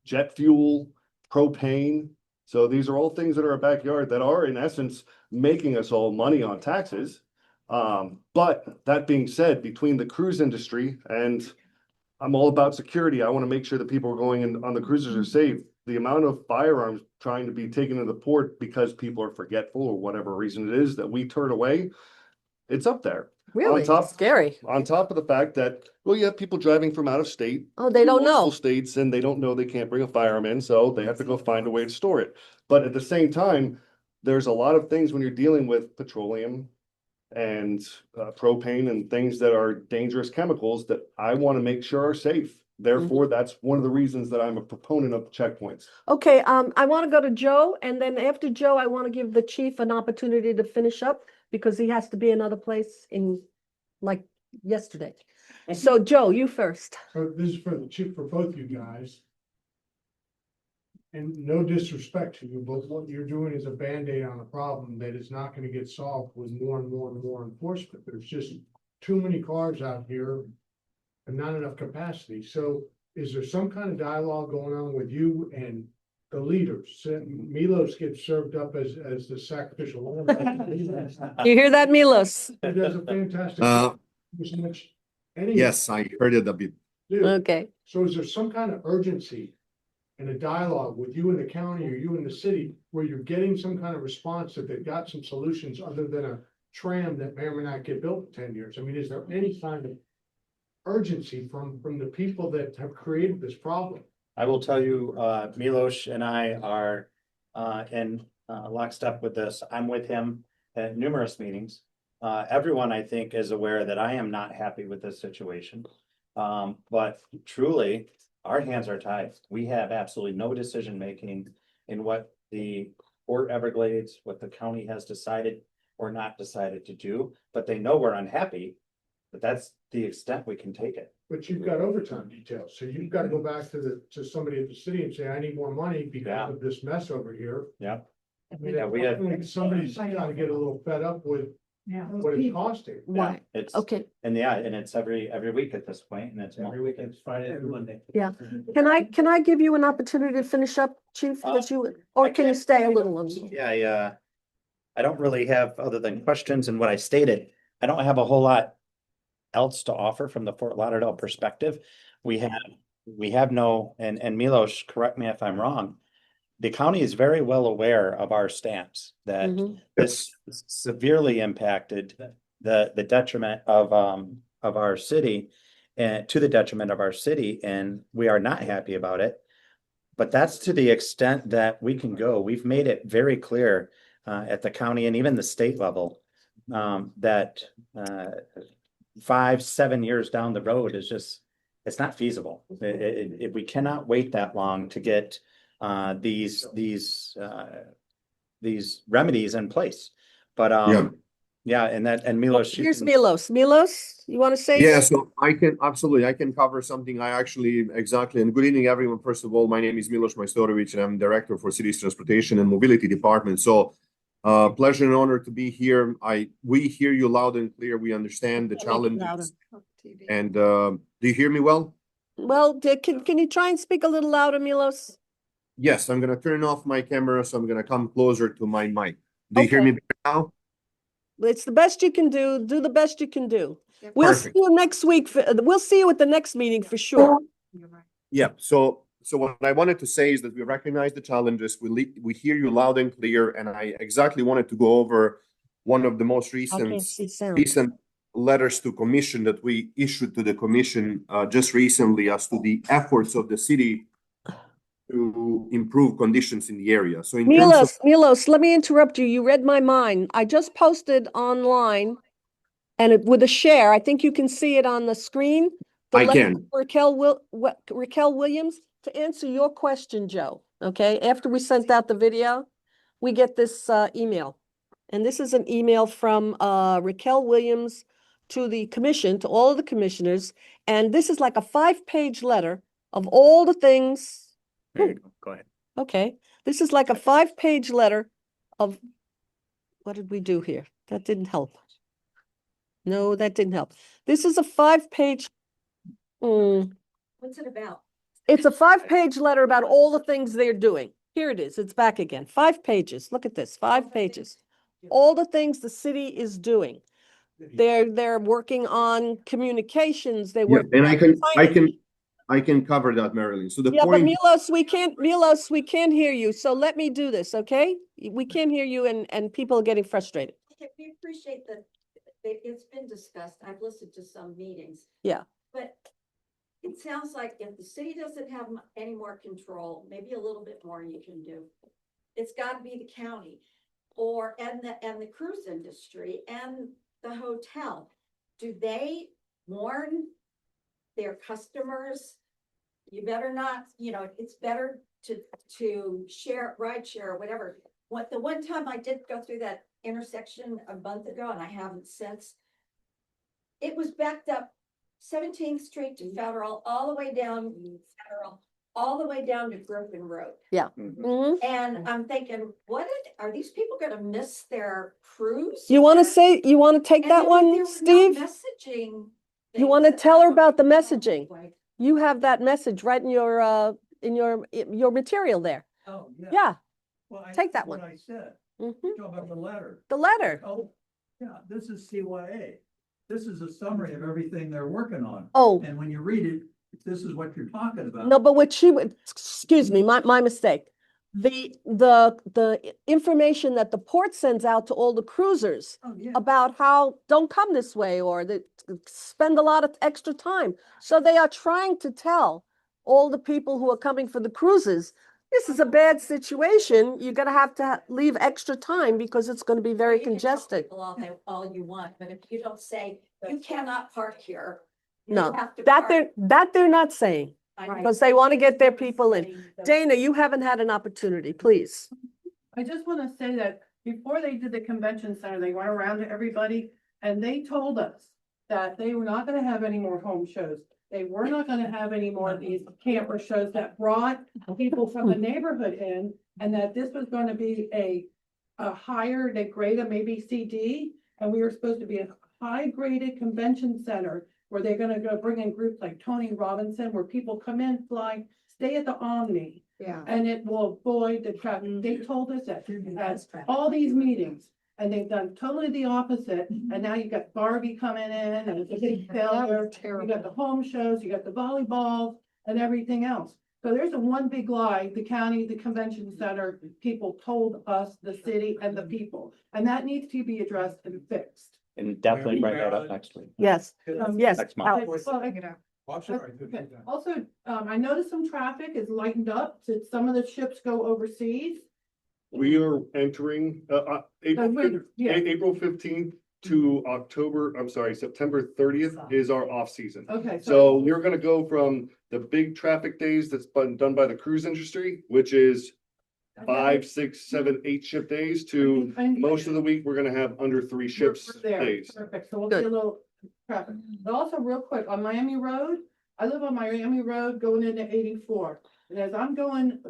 S8: jet fuel, propane. So these are all things that are our backyard that are in essence making us all money on taxes. But that being said, between the cruise industry and I'm all about security. I want to make sure that people are going in on the cruisers are safe. The amount of firearms trying to be taken to the port because people are forgetful or whatever reason it is that we turn away, it's up there.
S1: Really scary.
S8: On top of the fact that, well, you have people driving from out of state.
S1: Oh, they don't know.
S8: multiple States, and they don't know they can't bring a firearm in, so they have to go find a way to store it. But at the same time, there's a lot of things when you're dealing with petroleum and propane and things that are dangerous chemicals that I want to make sure are safe. Therefore, that's one of the reasons that I'm a proponent of checkpoints.
S1: Okay, I want to go to Joe, and then after Joe, I want to give the chief an opportunity to finish up because he has to be another place in like yesterday. So Joe, you first.
S16: So this is for the chief, for both you guys. And no disrespect to you, but what you're doing is a Band-Aid on a problem that is not gonna get solved with more and more and more enforcement. There's just too many cars out here and not enough capacity. So is there some kind of dialogue going on with you and the leaders? Milos gets served up as the sacrificial lamb.
S1: You hear that, Milos?
S16: He does a fantastic.
S17: Yes, I heard it a bit.
S1: Okay.
S16: So is there some kind of urgency and a dialogue with you in the county or you in the city where you're getting some kind of response that they've got some solutions other than a tram that may or may not get built in 10 years? I mean, is there any kind of urgency from the people that have created this problem?
S7: I will tell you, Milos and I are in lockstep with this. I'm with him at numerous meetings. Everyone, I think, is aware that I am not happy with this situation. But truly, our hands are tied. We have absolutely no decision making in what the Port Everglades, what the county has decided or not decided to do, but they know we're unhappy. But that's the extent we can take it.
S16: but you've got overtime details, so you've got to go back to somebody at the city and say, I need more money
S7: Yeah.
S16: because of this mess over here.
S7: Yeah.
S16: I mean,
S7: Yeah, we had-
S16: unfortunately, somebody's trying to get a little fed up with
S2: Yeah.
S16: what it's costing.
S7: Yeah, it's,
S1: Okay,
S7: and it's every week at this point, and it's
S9: Every weekend, Friday through Monday.
S1: yeah. Can I give you an opportunity to finish up, Chief, because you, or can you stay a little longer?
S7: Yeah, I don't really have, other than questions and what I stated, I don't have a whole lot else to offer from the Fort Lauderdale perspective. We have no, and Milos, correct me if I'm wrong, the county is very well aware of our stance that
S1: Mhm.
S7: this severely impacted the detriment of our city and to the detriment of our city, and we are not happy about it. But that's to the extent that we can go. We've made it very clear at the county and even the state level that 5-7 years down the road is just, it's not feasible. We cannot wait that long to get these remedies in place. But yeah, and Milos.
S1: Here's Milos. Milos, you want to say?
S17: Yeah, so I can cover something. I actually, exactly. And good evening, everyone. First of all, my name is Milos Majstorovic, and I'm Director for Cities Transportation and Mobility Department. So pleasure and honor to be here. We hear you loud and clear. We understand the challenges. And do you hear me well?
S1: Well, can you try and speak a little louder, Milos?
S17: Yes, I'm going to turn off my camera, so I'm going to come closer to my mic. Do you hear me better now?
S1: It's the best you can do. Do the best you can do. We'll see
S17: Perfect.
S1: you next week. We'll see you at the next meeting for sure.
S17: Yeah, so what I wanted to say is that we recognize the challenges. We hear you loud and clear, and I exactly wanted to go over one of the most recent letters to commission that we issued to the commission just recently as to the efforts of the city to improve conditions in the area. So in terms of
S1: Milos, let me interrupt you. You read my mind. I just posted online and with a share, I think you can see it on the screen.
S17: I can.
S1: Raquel Williams, to answer your question, Joe, okay? After we sent out the video, we get this email. And this is an email from Raquel Williams to the commission, to all of the commissioners. And this is like a 5-page letter of all the things.
S7: There you go. Go ahead.
S1: Okay, this is like a 5-page letter of, what did we do here? That didn't help. No, that didn't help. This is a 5-page.
S11: What's it about?
S1: It's a 5-page letter about all the things they're doing. Here it is. It's back again. 5 pages. Look at this. 5 pages. All the things the city is doing. They're working on communications. They work.
S17: and I can cover that, Marilyn. So the
S1: Yeah, but
S17: point.
S1: Milos, we can't hear you. So let me do this, okay? We can't hear you and people are getting frustrated.
S11: Okay, we appreciate that it's been discussed. I've listened to some meetings.
S1: Yeah.
S11: But it sounds like if the city doesn't have any more control, maybe a little bit more you can do. It's got to be the county and the cruise industry and the hotel. Do they warn their customers? You better not, it's better to ride share or whatever. The one time I did go through that intersection a month ago, and I haven't since, it was backed up 17th Street to Federal, all the way down Federal, all the way down to Griffin Road.
S1: Yeah.
S11: And I'm thinking, are these people gonna miss their cruise?
S1: You want to take that one, Steve?
S11: Messaging.
S1: You want to tell her about the messaging? You have that message right in your material there.
S15: Oh, yeah.
S1: Yeah.
S15: Well,
S1: Take that
S15: what
S1: one.
S15: I said.
S1: Mhm.
S15: Talk about the letter.
S1: The letter.
S15: Oh, yeah, this is CYA. This is a summary of everything they're working on.
S1: Oh.
S15: And when you read it, this is what you're talking about.
S1: No, but excuse me, my mistake. The information that the port sends out to all the cruisers about how don't come this way or that spend a lot of extra time. So they are trying to tell all the people who are coming for the cruises, this is a bad situation. You're going to have to leave extra time because it's going to be very congested.
S11: All you want, but if you don't say, you cannot park here.
S1: No, that they're not saying. Because they want to get their people in. Dana, you haven't had an opportunity, please.
S18: I just want to say that before they did the convention center, they went around to everybody and they told us that they were not going to have any more home shows. they were not gonna have any more of these camper shows that brought people from the neighborhood in, and that this was gonna be a higher, they grade a maybe CD, and we were supposed to be a high graded convention center where they're gonna go bring in groups like Tony Robinson, where people come in, fly, stay at the Omni.
S5: Yeah.
S18: And it will avoid the traffic. They told us that at all these meetings, and they've done totally the opposite. And now you got Barbie coming in and it's a big failure. You got the home shows, you got the volleyball and everything else. So there's a one big lie, the county, the convention center, people told us, the city and the people, and that needs to be addressed and fixed.
S7: And definitely bring that up next week.
S1: Yes, yes.
S7: Next month.
S18: Okay. Also, I noticed some traffic is lightened up, so some of the ships go overseas.
S8: We are entering, April 15th to September 30th is our off season.
S18: Okay.
S8: So we're gonna go from the big traffic days that's been done by the cruise industry, which is 5, 6, 7, 8 ship days, to most of the week, we're gonna have under 3 ships
S18: We're there.
S8: days.
S18: Perfect, so we'll see a little traffic. But also real quick, on Miami Road, I live on Miami Road going into 84. And as I'm going,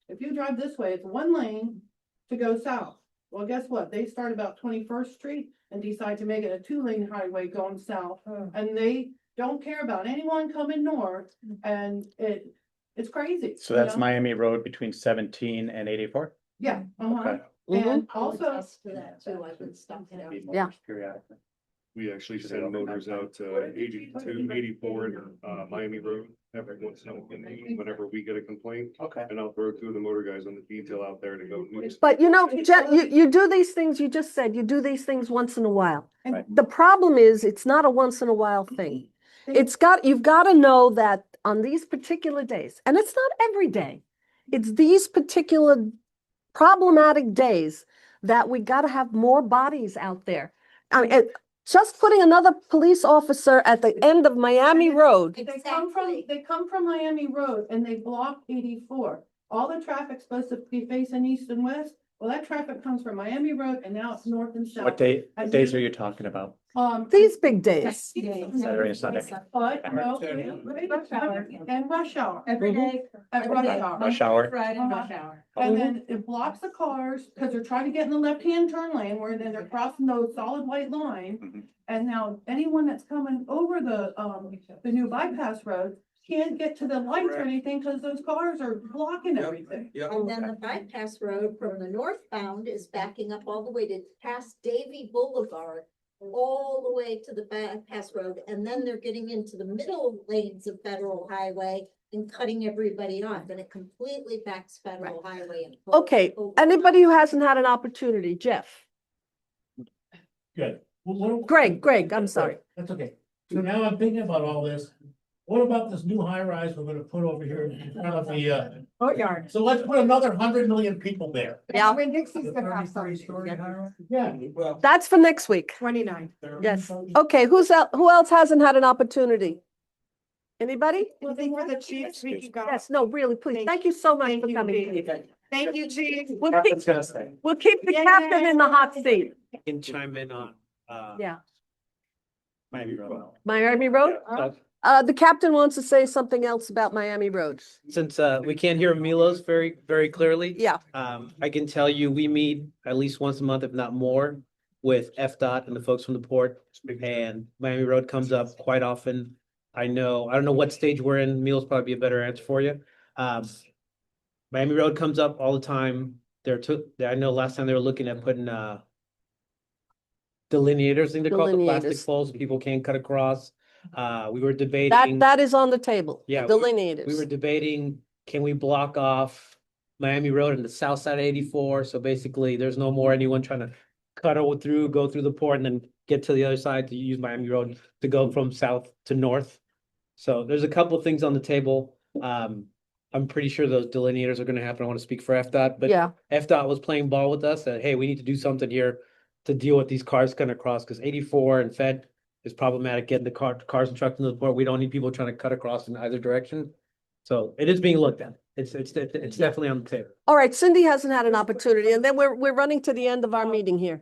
S18: if you drive this way, it's one lane to go south. Well, guess what? They start about 21st Street and decide to make it a 2-lane highway going south. And they don't care about anyone coming north, and it's crazy.
S7: So that's
S18: you know?
S7: Miami Road between 17 and 84?
S18: Yeah.
S7: Okay.
S18: And
S11: I would
S18: also,
S11: attest to that too. I've been stuck there.
S1: Yeah.
S7: Periodically.
S8: We actually send motors out to 82, 84, Miami Road every once in a while, whenever we get a complaint.
S7: Okay.
S8: And I'll throw 2 of the motor guys on the detail out there to go.
S1: But you know, Jen, you do these things, you just said, you do these things once in a while.
S7: Right.
S1: The problem is, it's not a once in a while thing. You've got to know that on these particular days, and it's not every day, it's these particular problematic days that we got to have more bodies out there. I mean, just putting another police officer at the end of Miami Road.
S18: They come from Miami Road and they block 84. All the traffic's supposed to be facing east and west. Well, that traffic comes from Miami Road and now it's north and south.
S7: What days are you talking about?
S1: These big days.
S7: Saturday and Sunday.
S18: But, no, and rush hour.
S11: Every day.
S18: At rush hour.
S7: Rush hour.
S11: Friday, rush hour.
S18: And then it blocks the cars because they're trying to get in the left-hand turn lane where then they're crossing those solid white line. And now anyone that's coming over the new bypass road can't get to the lights or anything because those cars are blocking everything.
S11: And then the bypass road from the northbound is backing up all the way to past Davy Boulevard, all the way to the bypass road. And then they're getting into the middle lanes of Federal Highway and cutting everybody off, and it completely backs Federal Highway. And
S1: Okay, anybody who hasn't had an opportunity, Jeff.
S19: Good.
S1: Greg, I'm sorry.
S19: That's okay. So now I'm thinking about all this. What about this new high rise we're gonna put over here in front of the
S5: Courtyard.
S19: so let's put another 100 million people there.
S1: Yeah.
S5: When Dixie's gonna have something.
S19: Yeah, well.
S1: That's for next week.
S5: 29.
S1: Yes. Okay, who else hasn't had an opportunity? Anybody?
S5: Anything for the chief?
S1: Yes, no, really, please. Thank you so much for coming.
S5: Thank you, chief.
S1: We'll keep the captain in the hot seat.
S9: I can chime in on,
S1: Yeah.
S7: Miami Road.
S1: Miami Road? The captain wants to say something else about Miami Road.
S9: since we can't hear Milos very, very clearly.
S1: Yeah.
S9: I can tell you, we meet at least once a month, if not more, with FDOT and the folks from the port, and Miami Road comes up quite often. I don't know what stage we're in. Milos probably be a better answer for you. Miami Road comes up all the time. I know last time they were looking at putting delineators, I think they're called, the plastic poles, people can't cut across. We were debating.
S1: That is on the table.
S9: Yeah,
S1: Delineators.
S9: We were debating, can we block off Miami Road and the south side of 84? So basically, there's no more anyone trying to cut through, go through the port and then get to the other side to use Miami Road to go from south to north. So there's a couple of things on the table. I'm pretty sure those delineators are going to happen. I want to speak for FDOT, but
S1: Yeah.
S9: FDOT was playing ball with us that, hey, we need to do something here to deal with these cars coming across, because 84 and Fed is problematic getting the cars and trucks into the port. We don't need people trying to cut across in either direction. So it is being looked at. It's definitely on the table.
S1: All right, Cindy hasn't had an opportunity, and then we're running to the end of our meeting here.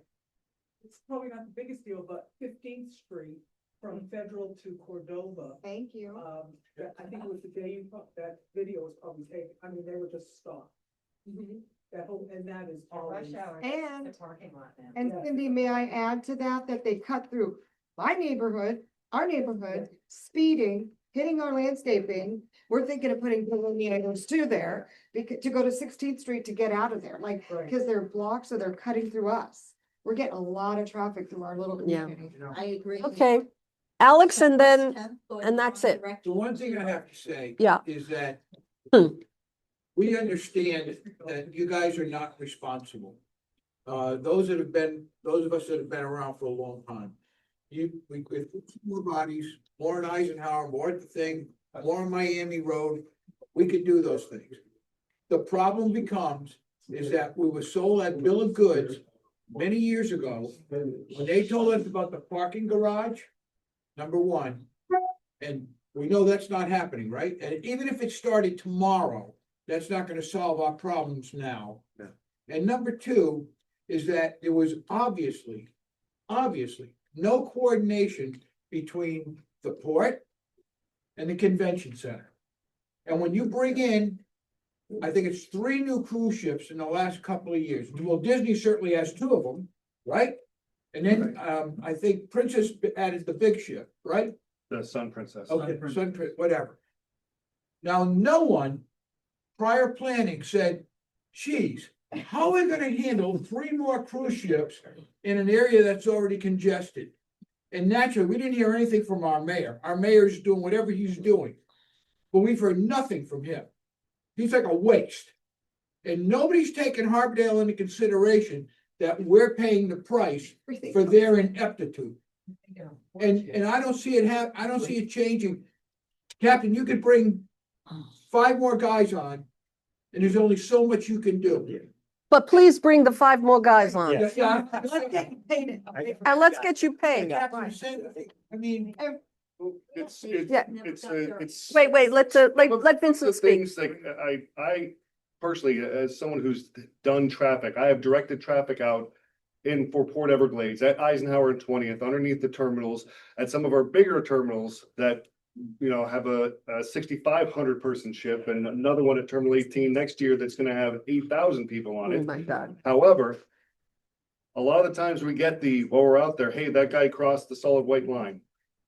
S2: It's probably not the biggest deal, but 15th Street, from Federal to Cordova.
S5: Thank you.
S2: I think it was the day that video was probably taken. I mean, they were just stopped. That whole, and that is always.
S5: And,
S3: parking lot now.
S5: and Cindy, may I add to that, that they cut through my neighborhood, our neighborhood, speeding, hitting our landscaping. We're thinking of putting delineators too there, to go to 16th Street to get out of there, like, because they're blocks, so they're cutting through us. We're getting a lot of traffic through our little
S1: Yeah.
S5: community.
S11: I agree.
S1: Okay, Alex, and then, and that's it.
S13: The one thing I have to say.
S1: Yeah.
S13: Is that.
S1: Hmm.
S13: We understand that you guys are not responsible. Those of us that have been around for a long time. We put more bodies, more in Eisenhower, more at the thing, more on Miami Road, we could do those things. The problem becomes, is that we were sold that bill of goods many years ago, when they told us about the parking garage, number one, and we know that's not happening, right? And even if it started tomorrow, that's not gonna solve our problems now.
S8: Yeah.
S13: And number two is that there was obviously no coordination between the port and the convention center. And when you bring in, I think it's 3 new cruise ships in the last couple of years. Well, Disney certainly has 2 of them, right? And then, I think Princess added the big ship, right?
S8: The Sun Princess.
S13: Okay, whatever. Now, no one prior planning said, geez, how are we gonna handle 3 more cruise ships in an area that's already congested? And naturally, we didn't hear anything from our mayor. Our mayor's doing whatever he's doing. But we've heard nothing from him. He's like a waste. And nobody's taken Harbordale into consideration that we're paying the price for their ineptitude. And I don't see I don't see it changing. Captain, you could bring 5 more guys on, and there's only so much you can do.
S1: But please bring the 5 more guys on.
S13: Yeah.
S1: And let's get you paid.
S13: I mean.
S8: It's.
S1: Wait, let
S8: The
S1: Vincent speak.
S8: things that I personally, as someone who's done traffic, I have directed traffic out for Port Everglades at Eisenhower and 20th, underneath the terminals, at some of our bigger terminals that, you know, have a 6,500 person ship, and another one at Terminal 18 next year that's gonna have 8,000 people on
S1: Oh
S8: it.
S1: my God.
S8: However, a lot of the times we get while we're out there, hey, that guy crossed the solid white line.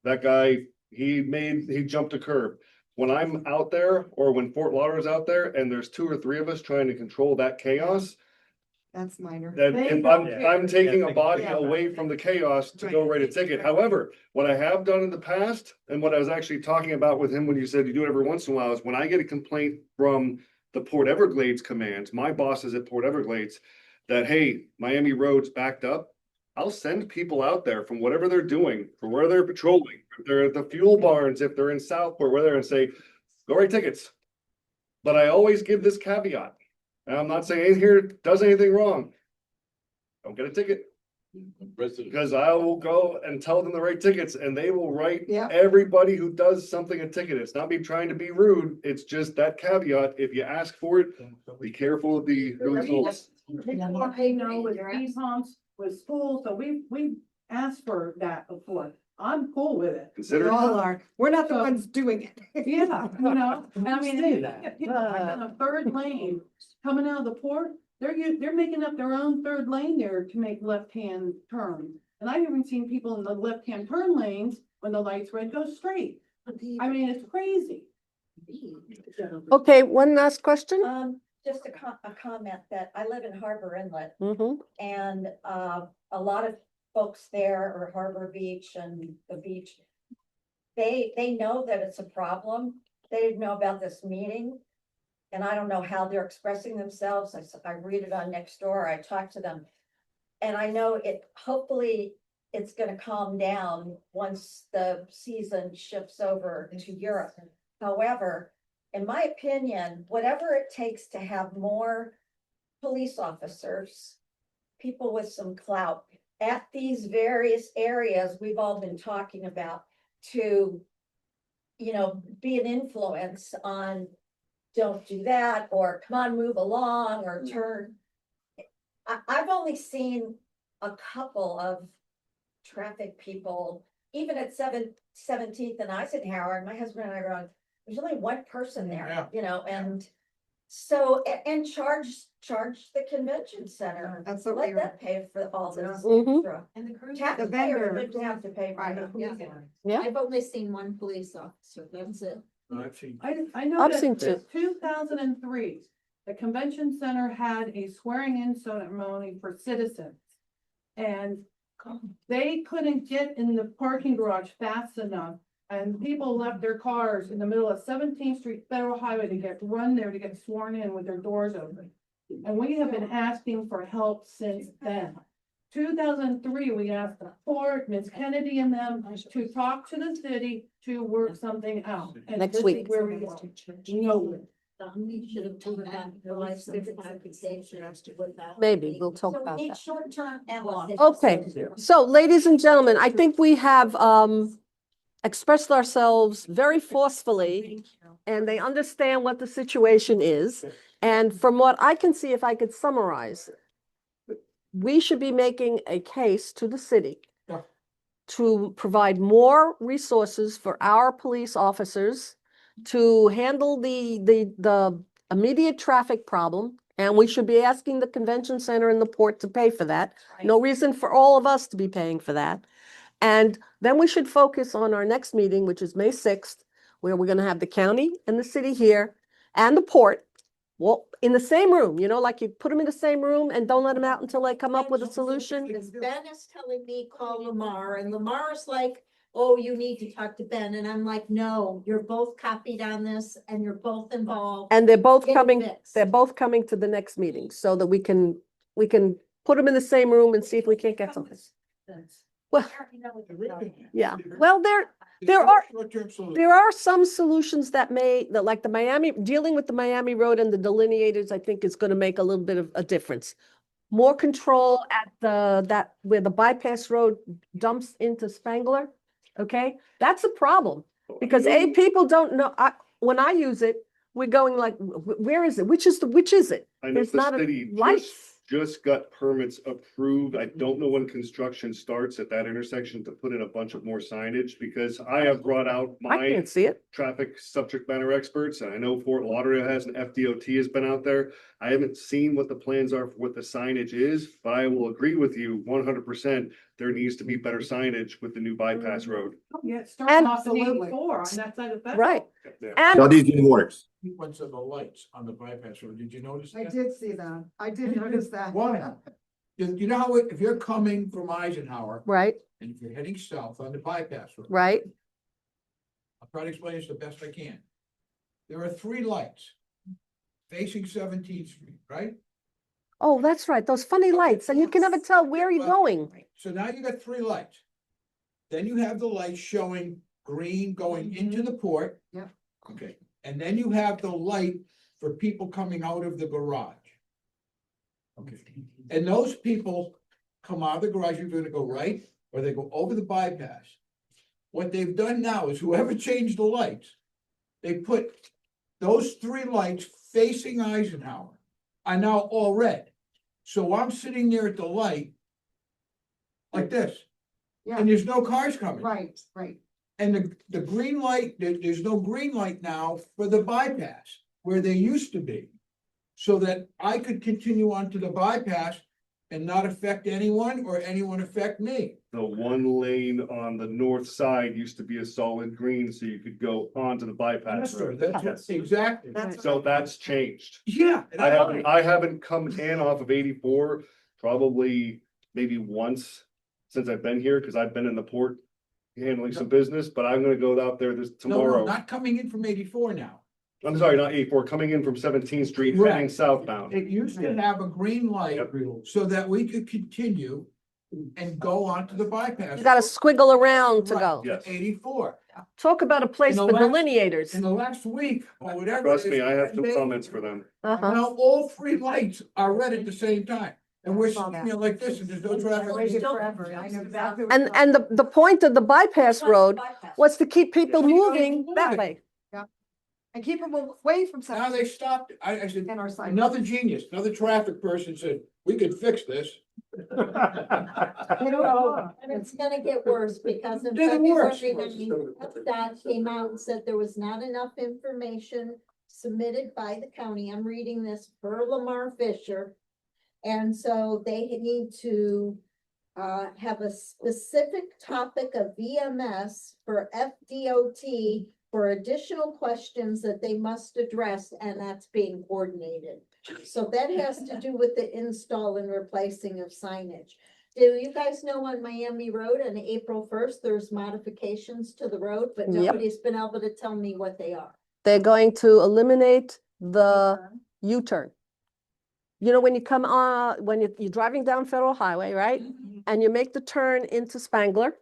S8: That guy, he jumped a curb. When I'm out there, or when Fort Lauderdale's out there, and there's 2 or 3 of us trying to control that chaos,
S5: That's minor.
S8: that if I'm taking a body away from the chaos to go write a ticket. However, what I have done in the past, and what I was actually talking about with him when you said you do it every once in a while, is when I get a complaint from the Port Everglades command, my bosses at Port Everglades, that, hey, Miami Road's backed up, I'll send people out there from whatever they're doing, from where they're patrolling, if they're at the fuel barns, if they're in Southport, where they're, and say, go write tickets. But I always give this caveat, and I'm not saying anything here does anything wrong. Don't get a ticket. Because I will go and tell them to write tickets, and they will write everybody who does something a ticket. It's not me trying to be rude. It's just that caveat. If you ask for it, be careful of the results.
S18: They know with speed humps, with schools, so we've asked for that before. I'm cool with it.
S8: Consider
S5: We all are. We're not the ones doing it.
S18: Yeah, you know, I mean,
S19: Say
S18: they
S19: that.
S18: get on a 3rd lane coming out of the port, they're making up their own 3rd lane there to make left-hand turns. And I've even seen people in the left-hand turn lanes, when the light's red, go straight. I mean, it's crazy.
S1: Okay, one last question.
S11: Just a comment that I live in Harbor Inlet,
S1: Mm-hmm.
S11: and a lot of folks there, or Harbor Beach and the beach, they know that it's a problem. They didn't know about this meeting. And I don't know how they're expressing themselves. I read it on Nextdoor, I talk to them. And I know hopefully it's gonna calm down once the season shifts over to Europe. However, in my opinion, whatever it takes to have more police officers, people with some clout at these various areas we've all been talking about, to, you know, be an influence on, don't do that, or come on, move along, or turn. I've only seen a couple of traffic people even at 17th and Eisenhower, and my husband and I were on, there's only one person there,
S13: Yeah.
S11: you know, and so, and charge the convention center.
S5: That's what we
S11: Let
S5: were.
S11: that pay for all this
S1: Mhm.
S11: extra.
S10: And the cruise.
S11: Taxpayer
S5: vendor.
S11: shouldn't have to pay for
S5: Right,
S11: it.
S10: Yeah.
S1: Yeah.
S11: I've only seen one police officer, that's it.
S15: I've seen.
S18: I know
S1: I've
S18: that
S1: seen
S18: in 2003, the convention center had a swearing in ceremony for citizens. And they couldn't get in the parking garage fast enough. And people left their cars in the middle of 17th Street Federal Highway to run there to get sworn in with their doors open. And we have been asking for help since then. 2003, we asked the court, Ms. Kennedy and them to talk to the city to work something out. And
S1: Next
S18: this is
S1: week.
S18: Where we are. No.
S11: Should have told that the license application as to what that.
S1: Maybe we'll talk
S11: So we
S1: about
S11: need
S1: that.
S11: short-term and long.
S1: Okay, so ladies and gentlemen, I think we have expressed ourselves very forcefully and they understand what the situation is. And from what I can see, if I could summarize, we should be making a case to the city
S13: Yeah.
S1: to provide more resources for our police officers to handle the immediate traffic problem. And we should be asking the convention center and the port to pay for that. No reason for all of us to be paying for that. And then we should focus on our next meeting, which is May 6th, where we're going to have the county and the city here and the port. Well, in the same room, you know, like you put them in the same room and don't let them out until they come up with a solution.
S11: Because Ben is telling me, call Lamar, and Lamar's like, oh, you need to talk to Ben, and I'm like, no, you're both copied on this, and you're both involved.
S1: And they're both
S11: Get it
S1: coming,
S11: fixed.
S1: they're both coming to the next meeting so that we can put them in the same room and see if we can't get something. Well, yeah, well, there are some solutions that like the Miami, dealing with the Miami Road and the delineators, I think is gonna make a little bit of a difference. More control at where the bypass road dumps into Spangler, okay? That's a problem, because people don't know, when I use it, we're going like, where is it? Which is it?
S8: I know
S1: There's
S8: the
S1: not a
S8: city
S1: light.
S8: just got permits approved. I don't know when construction starts at that intersection to put in a bunch of more signage, because I have brought out
S1: I
S8: my
S1: can't see it.
S8: traffic subject matter experts, and I know Fort Lauderdale has, and FDOT has been out there. I haven't seen what the plans are for what the signage is, but I will agree with you 100%. There needs to be better signage with the new bypass road.
S18: Yeah, it
S1: And-
S18: starts off at 84 on that side of that.
S1: Right.
S8: Yeah.
S1: And
S17: Now, these didn't work.
S13: Sequence of the lights on the bypass road, did you notice
S5: I
S13: that?
S5: did see that. I did notice that.
S13: Why? You know how if you're coming from Eisenhower
S1: right,
S13: and if you're heading south on the bypass road.
S1: right.
S13: I'll try to explain this the best I can. There are 3 lights facing 17th Street, right?
S1: Oh, that's right. Those funny lights, and you can never tell where you're going.
S13: So now you got 3 lights. Then you have the lights showing green going into the port.
S5: Yep.
S13: Okay, and then you have the light for people coming out of the garage. Okay, and those people come out of the garage, you're gonna go right, or they go over the bypass. What they've done now is whoever changed the lights, they put those 3 lights facing Eisenhower are now all red. So I'm sitting there at the light like this,
S5: Yeah,
S13: and there's no cars coming.
S5: right, right.
S13: And the green light, there's no green light now for the bypass where they used to be. So that I could continue on to the bypass and not affect anyone or anyone affect me.
S8: The one lane on the north side used to be a solid green, so you could go onto the bypass
S13: Yes, sir,
S8: road.
S13: that's
S8: Yes.
S13: exactly.
S8: So that's changed.
S13: Yeah.
S8: I haven't come in off of 84, probably maybe once since I've been here, because I've been in the port handling some business, but I'm gonna go out there this
S13: No,
S8: tomorrow.
S13: not coming in from 84 now.
S8: I'm sorry, not 84, coming in from 17th Street, heading
S13: Correct.
S8: southbound.
S13: It used to have a green light
S8: Yep.
S13: so that we could continue and go onto the bypass.
S1: You gotta squiggle around to
S13: Right,
S1: go.
S8: Yes.
S13: 84.
S1: Talk about a place
S13: In
S1: for
S13: the last-
S1: delineators.
S13: In the last week or whatever.
S8: Trust
S13: it
S8: me,
S13: is,
S8: I have some
S13: they-
S8: comments for them.
S1: Uh-huh.
S13: Now, all 3 lights are red at the same time, and we're
S5: Saw
S13: sitting
S5: that.
S13: there like this, and there's no traffic.
S5: Waited forever. I know exactly. what
S1: And,
S5: you're talking
S1: and the point of the bypass road was to keep people
S13: Keep people
S1: moving that
S13: moving.
S1: way.
S5: And keep them away from.
S13: Now they stopped, I said,
S5: And our side.
S13: another genius, another traffic person said, we could fix this.
S11: And it's gonna get worse because in
S13: Getting worse.
S11: February, that came out and said there was not enough information submitted by the county. I'm reading this per Lamar Fisher. And so they need to have a specific topic of VMS for FDOT for additional questions that they must address, and that's being coordinated. So that has to do with the install and replacing of signage. Do you guys know on Miami Road on April 1st, there's modifications to the road, but
S1: Yep.
S11: nobody's been able to tell me what they are?
S1: They're going to eliminate the U-turn. You know, when you come on, when you're driving down Federal Highway, right? And you make the turn into Spangler.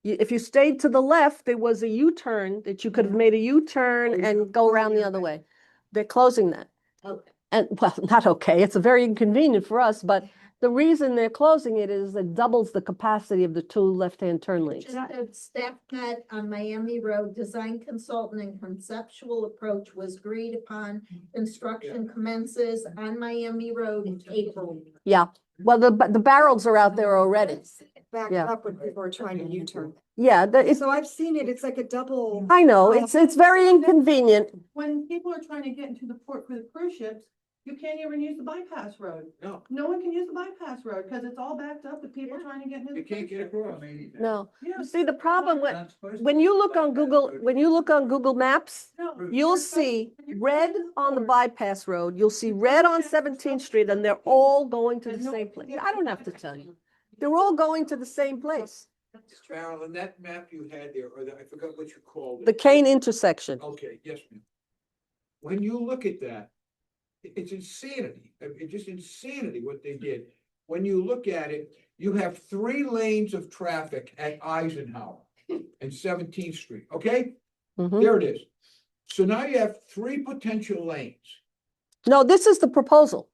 S1: If you stayed to the left, there was a U-turn that you could have made a U-turn and go around the other way. They're closing that.
S11: Okay.
S1: And well, not okay. It's very inconvenient for us, but the reason they're closing it is it doubles the capacity of the two left-hand turn lanes.
S11: Just a staff met on Miami Road, design consultant and conceptual approach was agreed upon. Construction commences on Miami Road in April.
S1: Yeah, well, the barrels are out there already.
S5: Back
S1: Yeah.
S5: up when people are trying to U-turn.
S1: Yeah, it's,
S5: So I've seen it, it's like a double.
S1: I know, it's very inconvenient.
S18: When people are trying to get into the port for the cruise ships, you can't even use the bypass road.
S13: No,
S18: No one can use the bypass road because it's all backed up with people trying to get into the
S13: you can't
S18: cruise
S13: get
S18: ship.
S13: across.
S1: No,
S18: Yeah.
S1: you see, the problem with,
S15: Not supposed to
S1: when you look on Google, when you look on Google Maps,
S18: No,
S1: you'll
S18: you're supposed-
S1: see
S18: when you're
S1: red
S18: going to
S1: on the
S18: port,
S1: bypass road, you'll see red on 17th Street, and they're all going to the same place. I don't have to tell you. They're all going to the same place,
S13: Carolyn, that map you had there, or I forgot what you called it.
S1: the Kane intersection.
S13: Okay, yes, ma'am. When you look at that, it's insanity. It's just insanity what they did. When you look at it, you have 3 lanes of traffic at Eisenhower and 17th Street, okay?
S1: Mhm.
S13: There it is. So now you have 3 potential lanes.
S1: No, this is the proposal.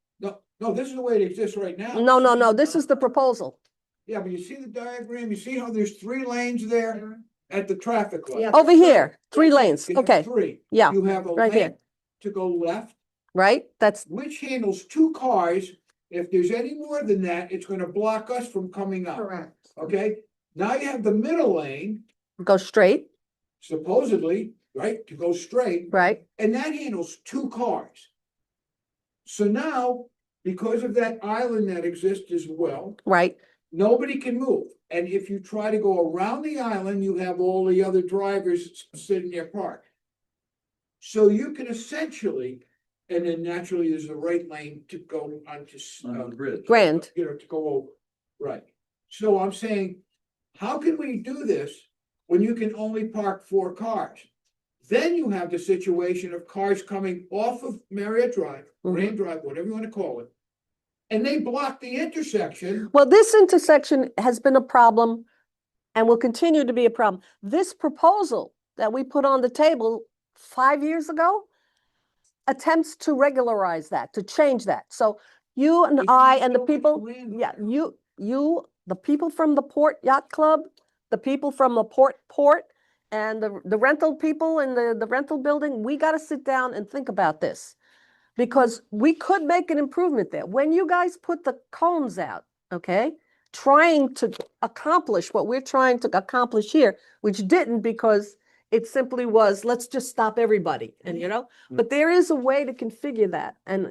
S13: No, this is the way it exists right now.
S1: No, this is the proposal.
S13: Yeah, but you see the diagram, you see how there's 3 lanes there at the traffic light?
S1: Over here, 3 lanes,
S13: You have
S1: okay,
S13: 3.
S1: yeah,
S13: You have a
S1: right
S13: lane
S1: here.
S13: to go left,
S1: right? That's,
S13: which handles 2 cars. If there's any more than that, it's gonna block us from coming up,
S5: Correct.
S13: okay? Now you have the middle lane,
S1: go straight,
S13: supposedly, right, to go straight,
S1: right?
S13: and that handles 2 cars. So now, because of that island that exists as well,
S1: Right,
S13: nobody can move. And if you try to go around the island, you have all the other drivers sitting there parked. So you can essentially, and then naturally there's a right lane to go onto.
S15: On the bridge.
S1: Grand.
S13: You know, to go over, right. So I'm saying, how can we do this when you can only park 4 cars? Then you have the situation of cars coming off of Marriott Drive, Grand Drive, whatever you want to call it. And they block the intersection.
S1: Well, this intersection has been a problem and will continue to be a problem. This proposal that we put on the table 5 years ago attempts to regularize that, to change that. So you and I and the people, yeah, the people from the Port Yacht Club, the people from the Port and the rental people in the rental building, we got to sit down and think about this. Because we could make an improvement there. When you guys put the cones out, okay, trying to accomplish what we're trying to accomplish here, which didn't because it simply was, let's just stop everybody. And, but there is a way to configure that. And,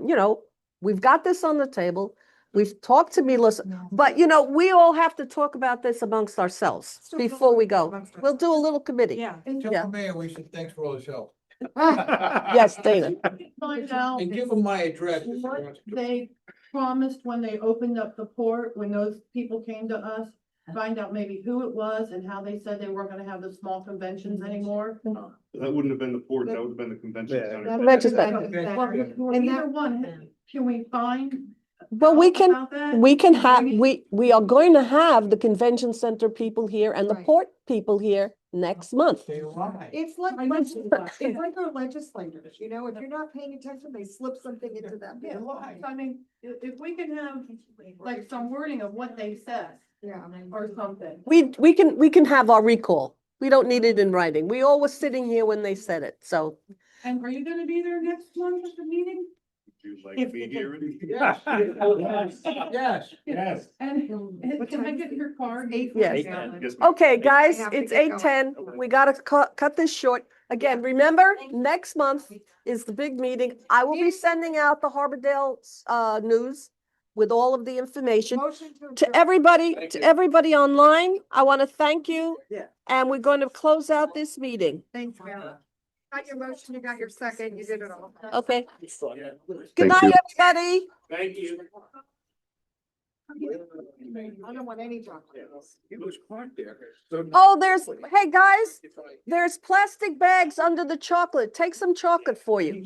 S1: we've got this on the table. We've talked to Melissa, but, we all have to talk about this amongst ourselves before we go. We'll do a little committee.
S18: Yeah.
S13: And tell the mayor, we said, thanks for all his help.
S1: Yes, Dana.
S18: Find out
S13: And give him my address. if he
S18: what
S13: wants to.
S18: they promised when they opened up the port, when those people came to us. Find out maybe who it was and how they said they weren't gonna have the small conventions anymore.
S8: That wouldn't have been the port, that would have been the convention
S9: Yeah.
S8: center.
S1: Convention center.
S18: Well, either one, can we find?
S1: Well, we
S18: out
S1: can,
S18: about that?
S1: we can have, we are going to have the convention center people here and the
S5: Right.
S1: port people here next month.
S13: They lie.
S5: It's like,
S18: I know
S5: it's
S18: it's like-
S5: like our legislators, if you're not paying attention, they slip something into that.
S18: Yeah,
S5: bill.
S18: I mean, if we can have like some wording of what they said
S5: Yeah.
S18: or something.
S1: We can have our recall. We don't need it in writing. We all were sitting here when they said it, so.
S18: And are you gonna be there next month at the meeting?
S8: you like me here?
S19: Yes. Yes, yes.
S4: And can I get your card?
S1: Yes.
S8: Yes,
S1: Okay,
S8: ma'am.
S1: guys,
S5: have to
S1: it's
S5: get going.
S1: 8:10. We gotta cut this short. Again, remember, next month is the big meeting. I will be sending out the Harbordale news with all of the information.
S5: Motion to
S1: To
S5: adjourn.
S1: everybody online, I want to thank you.
S5: Yeah.
S1: And we're going to close out this meeting.
S5: Thanks, Val. Got your motion, you got your second, you did it all.
S1: Okay. Good
S17: Thank
S1: night,
S17: you.
S1: everybody.
S19: Thank you.
S5: I don't want any chocolate.
S19: It was parked there.
S1: Oh, hey, guys, there's plastic bags under the chocolate. Take some chocolate for you.